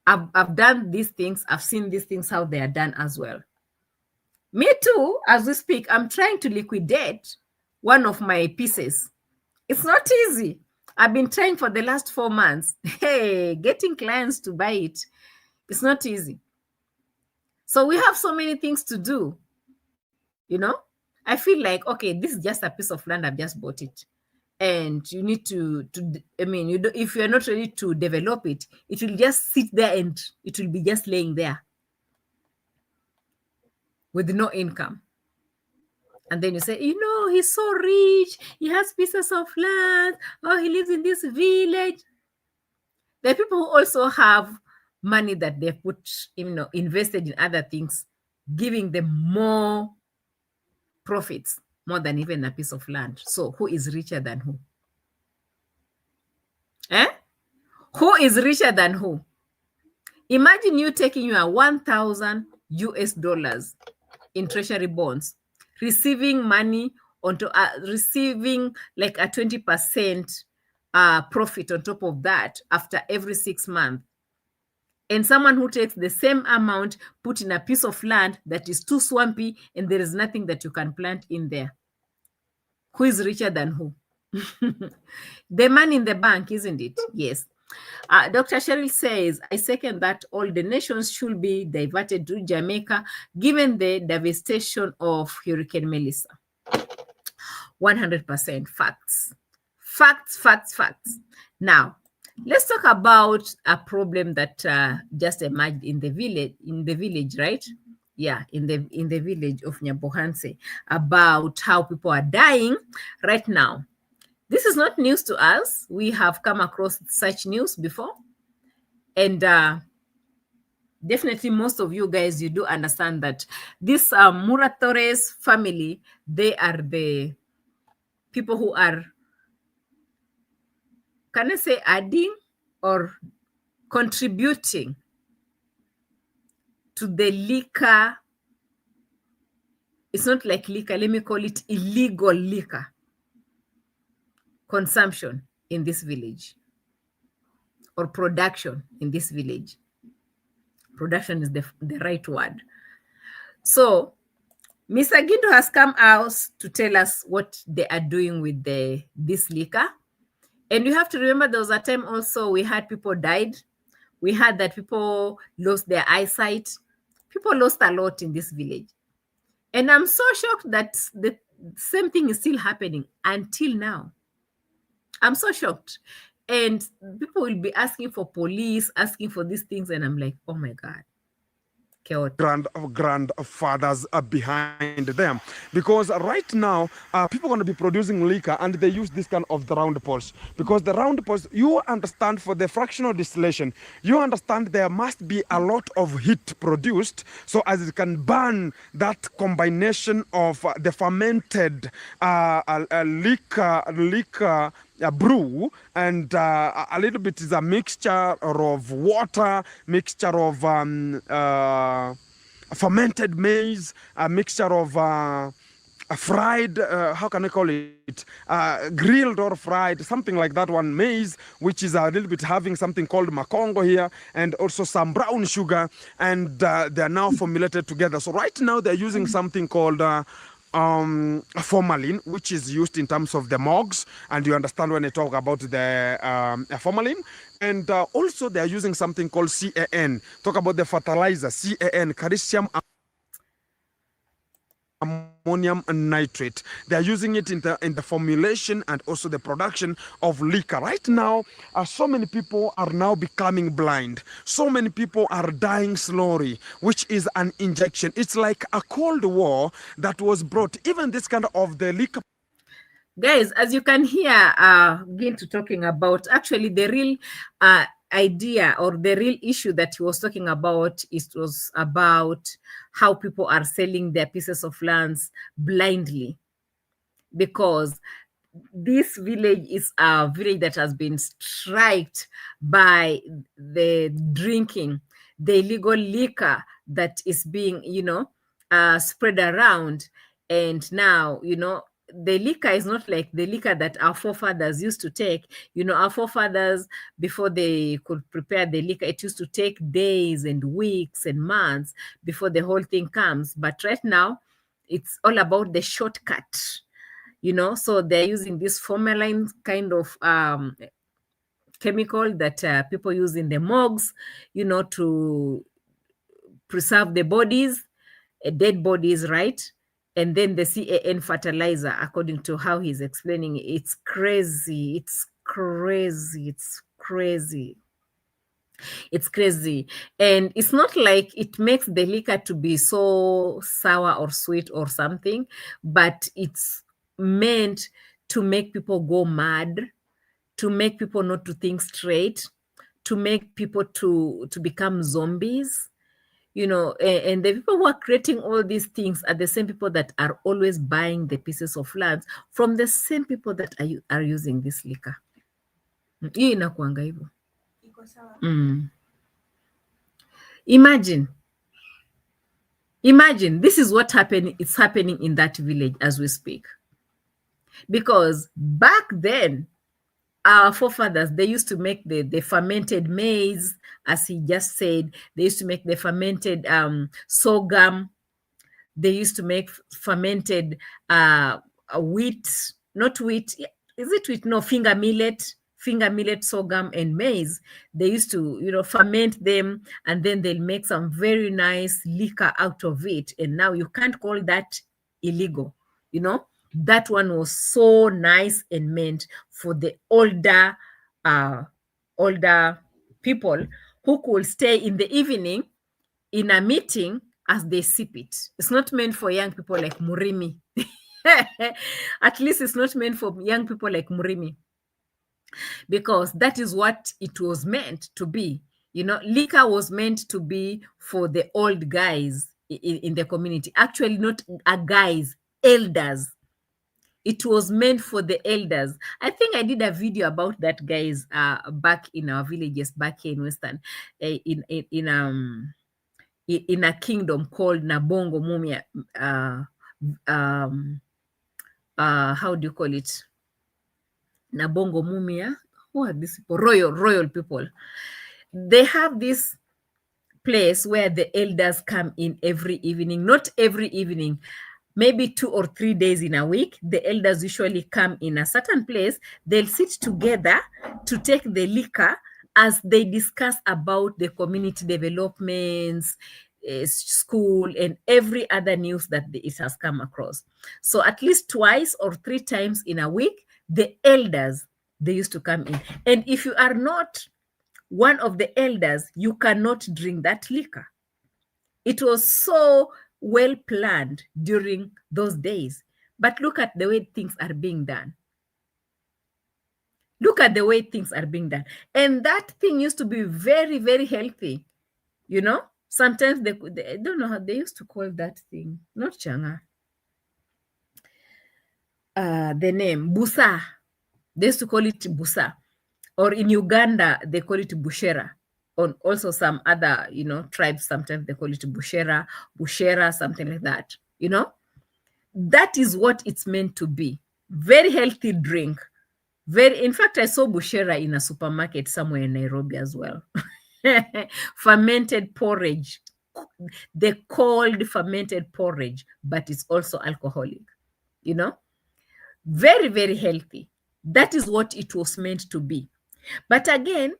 I've done these things. I've seen these things, how they are done as well. Me too, as we speak, I'm trying to liquidate one of my pieces. It's not easy. I've been trying for the last 4 months. Hey, getting clients to buy it, it's not easy. So we have so many things to do. You know, I feel like, okay, this is just a piece of land. I've just bought it. And you need to I mean, if you're not ready to develop it, it will just sit there and it will be just laying there with no income. And then you say, you know, he's so rich. He has pieces of land. Oh, he lives in this village. There are people who also have money that they put, you know, invested in other things, giving them more profits, more than even a piece of land. So who is richer than who? Who is richer than who? Imagine you taking your 1,000 US dollars in treasury bonds, receiving money onto receiving like a 20% profit on top of that after every 6 months. And someone who takes the same amount, put in a piece of land that is too swampy and there is nothing that you can plant in there. Who is richer than who? The money in the bank, isn't it? Yes. Dr. Cheryl says, I second that all the nations should be diverted to Jamaica, given the devastation of Hurricane Melissa. 100% facts. Facts. Now, let's talk about a problem that just emerged in the village, right? Yeah, in the village of Nyabohanse, about how people are dying right now. This is not news to us. We have come across such news before. And definitely most of you guys, you do understand that this Mura Torres family, they are the people who are, can I say, adding or contributing to the liquor. It's not like liquor, let me call it illegal liquor consumption in this village, or production in this village. Production is the right word. So Mr. Gindo has come out to tell us what they are doing with this liquor. And you have to remember there was a time also we had people died. We had that people lost their eyesight. People lost a lot in this village. And I'm so shocked that the same thing is still happening until now. I'm so shocked. And people will be asking for police, asking for these things. And I'm like, oh my God. Grandfathers are behind them, because right now people are going to be producing liquor, and they use this kind of the round poles, because the round poles, you understand, for the fractional distillation, you understand there must be a lot of heat produced so as it can burn that combination of the fermented liquor brew, and a little bit is a mixture of water, mixture of fermented maize, a mixture of fried, how can I call it, grilled or fried, something like that one, maize, which is a little bit having something called Mwango here, and also some brown sugar, and they are now formulated together. So right now they're using something called formalin, which is used in terms of the mogs, and you understand when I talk about the formalin. And also they are using something called CAN. Talk about the fertilizer, CAN, calcium ammonium nitrate. They are using it in the formulation and also the production of liquor. Right now, so many people are now becoming blind. So many people are dying slowly, which is an injection. It's like a Cold War that was brought. Even this kind of the liquor. Guys, as you can hear Gintu talking about, actually the real idea or the real issue that he was talking about, it was about how people are selling their pieces of lands blindly, because this village is a village that has been struck by the drinking, the illegal liquor that is being, spread around. And now, the liquor is not like the liquor that our forefathers used to take. Our forefathers, before they could prepare the liquor, it used to take days and weeks and months before the whole thing comes. But right now, it's all about the shortcut, so they're using this formalin kind of chemical that people use in the morgues, to preserve the bodies, dead bodies, right? And then the CAN fertilizer, according to how he's explaining it. It's crazy. It's crazy. It's crazy. It's crazy. And it's not like it makes the liquor to be so sour or sweet or something, but it's meant to make people go mad, to make people not to think straight, to make people to become zombies. And the people who are creating all these things are the same people that are always buying the pieces of lands from the same people that are using this liquor. Hiyo inakuanga hivyo. Imagine, this is what happened. It's happening in that village as we speak. Because back then, our forefathers, they used to make the fermented maize, as he just said. They used to make the fermented sorghum. They used to make fermented wheat, not wheat. Is it wheat? No, finger millet, sorghum, and maize. They used to, ferment them, and then they'll make some very nice liquor out of it. And now you can't call that illegal, That one was so nice and meant for the older people who could stay in the evening in a meeting as they sip it. It's not meant for young people like Murimi. At least it's not meant for young people like Murimi, because that is what it was meant to be. You know, liquor was meant to be for the old guys in the community. Actually, not guys, elders. It was meant for the elders. I think I did a video about that, guys, back in our villages back here in Western, in a kingdom called Nabongo Mumia. How do you call it? Nabongo Mumia. Who are these people? Royal people. They have this place where the elders come in every evening. Not every evening, maybe 2 or 3 days in a week. The elders usually come in a certain place. They'll sit together to take the liquor as they discuss about the community developments, school, and every other news that it has come across. So at least 2 or 3 times in a week, the elders, they used to come in. And if you are not one of the elders, you cannot drink that liquor. It was so well planned during those days. But look at the way things are being done. Look at the way things are being done. And that thing used to be very, very healthy. You know, sometimes they I don't know how they used to call that thing. Not changa. The name, busa. They used to call it busa. Or in Uganda, they call it bushera. On also some other, you know, tribes, sometimes they call it bushera, something like that. You know, that is what it's meant to be. Very healthy drink. In fact, I saw bushera in a supermarket somewhere in Nairobi as well. Fermented porridge. They called fermented porridge, but it's also alcoholic. You know, very, very healthy. That is what it was meant to be. But again,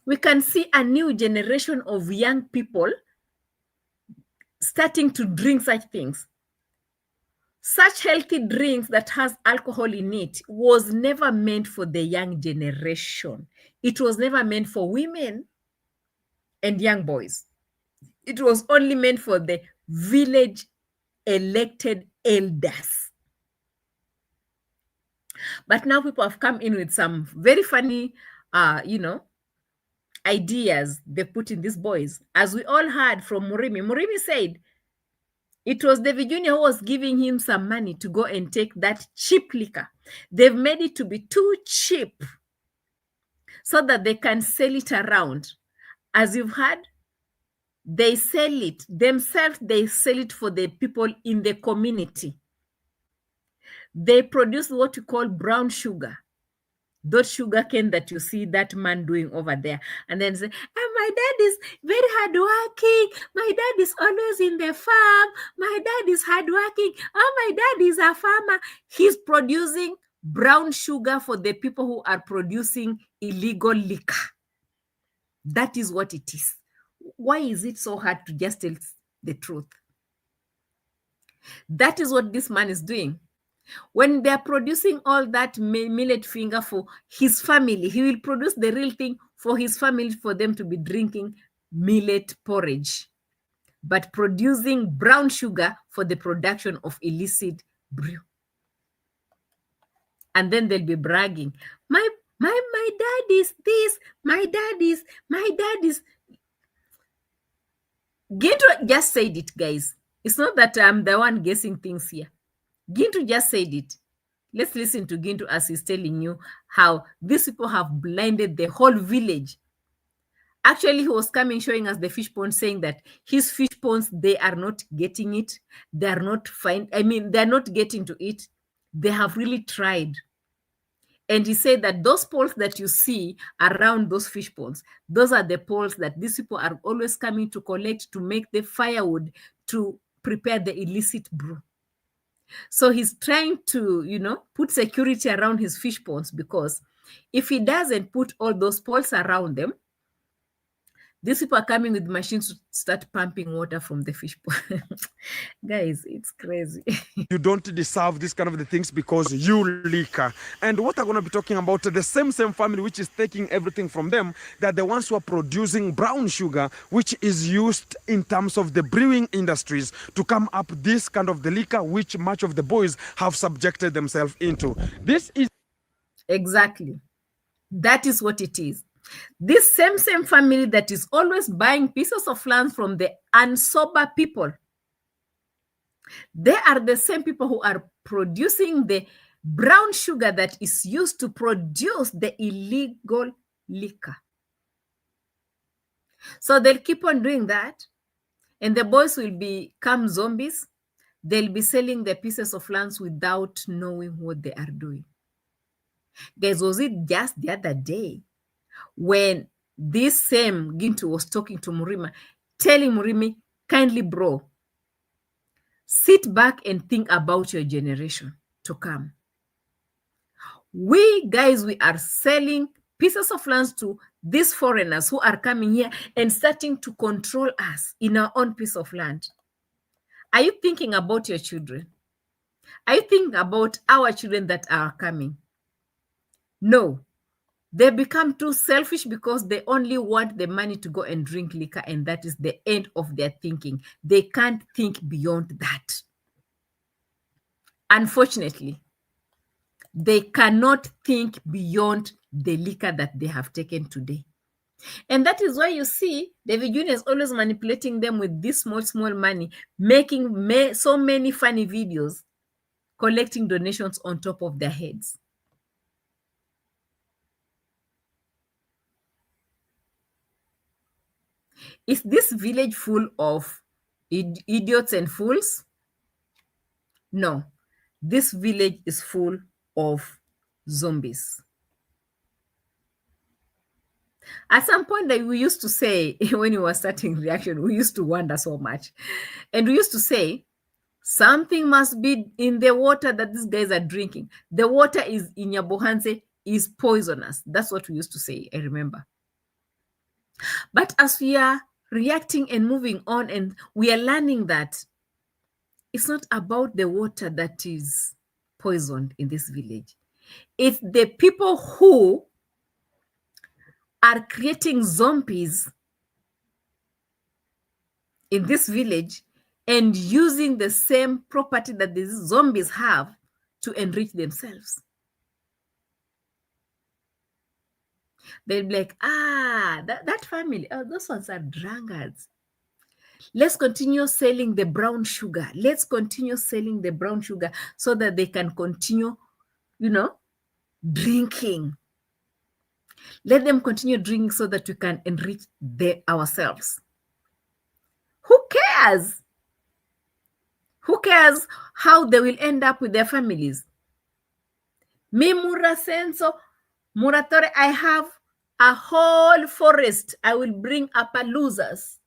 we can see a new generation of young people starting to drink such things. Such healthy drinks that has alcohol in it was never meant for the young generation. It was never meant for women and young boys. It was only meant for the village elected elders. But now people have come in with some very funny, you know, ideas they put in these boys. As we all heard from Murimi. Murimi said it was David Jr. who was giving him some money to go and take that cheap liquor. They've made it to be too cheap so that they can sell it around. As you've heard, they sell it themselves. They sell it for the people in the community. They produce what you call brown sugar. That sugar cane that you see that man doing over there. And then say, my dad is very hardworking. My dad is always in the farm. My dad is hardworking. Oh, my dad is a farmer. He's producing brown sugar for the people who are producing illegal liquor. That is what it is. Why is it so hard to just tell the truth? That is what this man is doing. When they're producing all that millet finger for his family, he will produce the real thing for his family, for them to be drinking millet porridge, but producing brown sugar for the production of illicit brew. And then they'll be bragging, my dad is this, my dad is. Gintu just said it, guys. It's not that I'm the one guessing things here. Gintu just said it. Let's listen to Gintu as he's telling you how these people have blinded the whole village. Actually, he was coming showing us the fish pond, saying that his fish ponds, they are not getting it. They are not fine. I mean, they're not getting to it. They have really tried. And he said that those poles that you see around those fish ponds, those are the poles that these people are always coming to collect to make the firewood to prepare the illicit brew. So he's trying to, you know, put security around his fish ponds, because if he doesn't put all those poles around them, These people are coming with machines to start pumping water from the fish pond. Guys, it's crazy. You don't deserve this kind of the things because you liquor. And what I'm going to be talking about, the same family which is taking everything from them, that the ones who are producing brown sugar, which is used in terms of the brewing industries to come up this kind of the liquor which much of the boys have subjected themselves into. This is exactly. That is what it is. This same family that is always buying pieces of land from the unsober people, they are the same people who are producing the brown sugar that is used to produce the illegal liquor. So they'll keep on doing that, and the boys will become zombies. They'll be selling the pieces of lands without knowing what they are doing. Guys, was it just the other day when this same Gintu was talking to Murimi, telling Murimi, kindly bro, sit back and think about your generation to come. We guys, we are selling pieces of lands to these foreigners who are coming here and starting to control us in our own piece of land. Are you thinking about your children? Are you thinking about our children that are coming? No. They become too selfish because they only want the money to go and drink liquor, and that is the end of their thinking. They can't think beyond that. Unfortunately, they cannot think beyond the liquor that they have taken today. And that is why you see David Jr. is always manipulating them with this small money, making so many funny videos, collecting donations on top of their heads. Is this village full of idiots and fools? No, this village is full of zombies. At some point that we used to say, when we were starting reaction, we used to wonder so much. And we used to say, something must be in the water that these guys are drinking. The water is in Nyabohanse is poisonous. That's what we used to say, I remember. But as we are reacting and moving on, and we are learning that it's not about the water that is poisoned in this village. It's the people who are creating zombies in this village and using the same property that these zombies have to enrich themselves. They'll be like, that family, those ones are drunkards. Let's continue selling the brown sugar. Let's continue selling the brown sugar so that they can continue, drinking. Let them continue drinking so that we can enrich ourselves. Who cares? Who cares how they will end up with their families? Me, Mura Senso, Muratore, I have a whole forest. I will bring Appaloosas.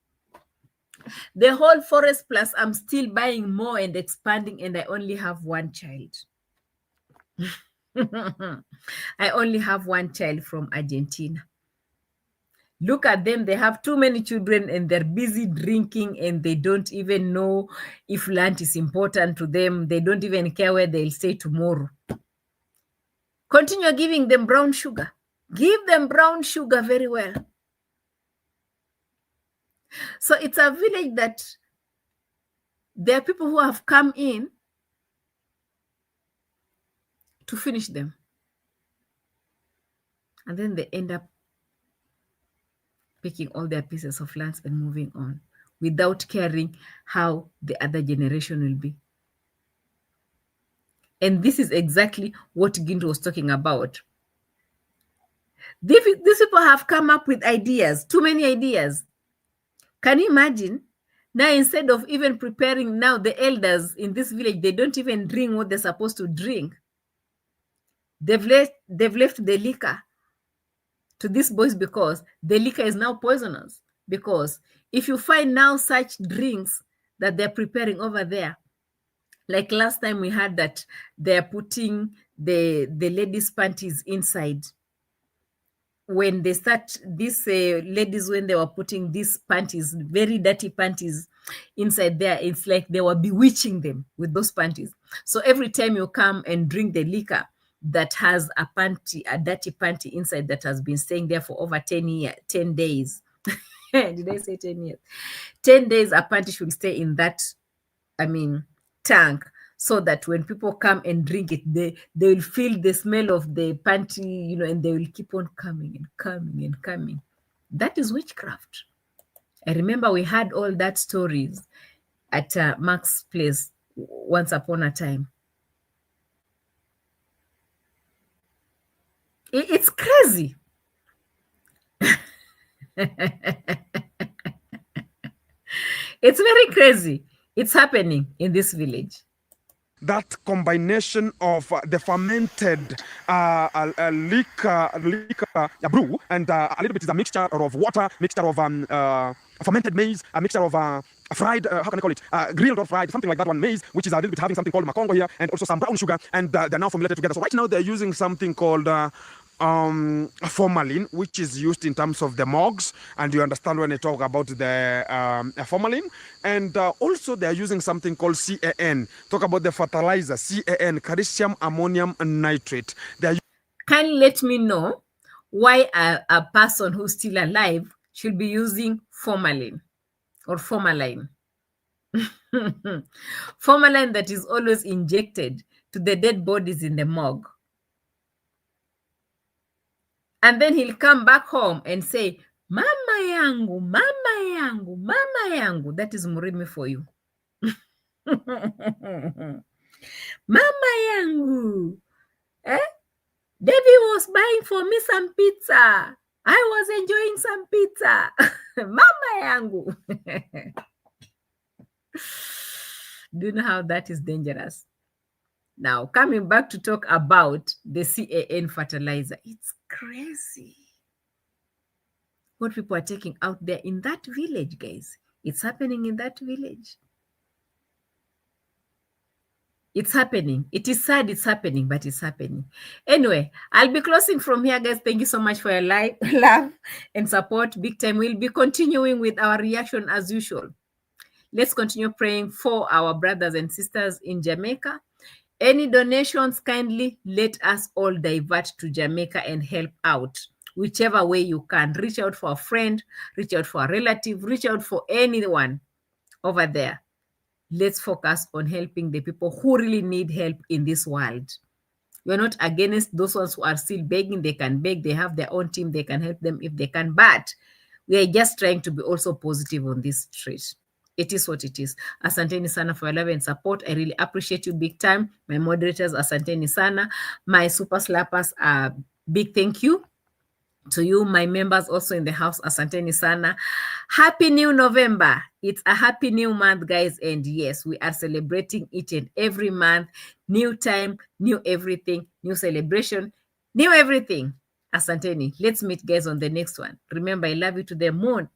The whole forest, plus I'm still buying more and expanding, and I only have one child. I only have one child from Argentina. Look at them. They have too many children and they're busy drinking, and they don't even know if land is important to them. They don't even care where they'll stay tomorrow. Continue giving them brown sugar. Give them brown sugar very well. So it's a village that there are people who have come in to finish them. And then they end up picking all their pieces of lands and moving on without caring how the other generation will be. And this is exactly what Gintu was talking about. These people have come up with ideas, too many ideas. Can you imagine? Now, instead of even preparing, now the elders in this village, they don't even drink what they're supposed to drink. They've left the liquor to these boys because the liquor is now poisonous. Because if you find now such drinks that they're preparing over there, like last time we had that they're putting the ladies' panties inside when they start, these ladies, when they were putting these panties, very dirty panties inside there, it's like they were bewitching them with those panties. So every time you come and drink the liquor that has a dirty panty inside that has been staying there for over 10 days. Did I say 10 years? 10 days, a panty should stay in that, tank, so that when people come and drink it, they will feel the smell of the panty, and they will keep on coming and coming and coming. That is witchcraft. I remember we had all that stories at Mark's place once upon a time. It's crazy. It's very crazy. It's happening in this village. That combination of the fermented liquor brew, and a little bit is a mixture of water, mixture of fermented maize, a mixture of fried, how can I call it, grilled or fried, something like that one, maize, which is a little bit having something called Mwango here, and also some brown sugar, and they're now formulated together. So right now they're using something called formalin, which is used in terms of the mogs, and you understand when I talk about the formalin. And also they're using something called CAN. Talk about the fertilizer, CAN, calcium ammonium nitrate. Can you let me know why a person who's still alive should be using formalin or formalin? Formalin that is always injected to the dead bodies in the morgue. And then he'll come back home and say, Mama yangu, Mama yangu, Mama yangu. That is Murimi for you. Mama yangu. David was buying for me some pizza. I was enjoying some pizza. Mama yangu. Do you know how that is dangerous? Now, coming back to talk about the CAN fertilizer, it's crazy what people are taking out there in that village, guys. It's happening in that village. It's happening. It is sad it's happening, but it's happening. Anyway, I'll be closing from here, guys. Thank you so much for your love and support. Big time. We'll be continuing with our reaction as usual. Let's continue praying for our brothers and sisters in Jamaica. Any donations, kindly let us all divert to Jamaica and help out. Whichever way you can. Reach out for a friend, reach out for a relative, reach out for anyone over there. Let's focus on helping the people who really need help in this world. We're not against those ones who are still begging. They can beg. They have their own team. They can help them if they can. But we are just trying to be also positive on this street. It is what it is. Asanteni sana for your love and support. I really appreciate you big time. My moderators, asanteni sana. My super slappers, big thank you to you. My members also in the house, asanteni sana. Happy new November. It's a happy new month, guys. And yes, we are celebrating each and every month. New time, new everything, new celebration, new everything. Asanteni. Let's meet, guys, on the next one. Remember, I love you to the moon.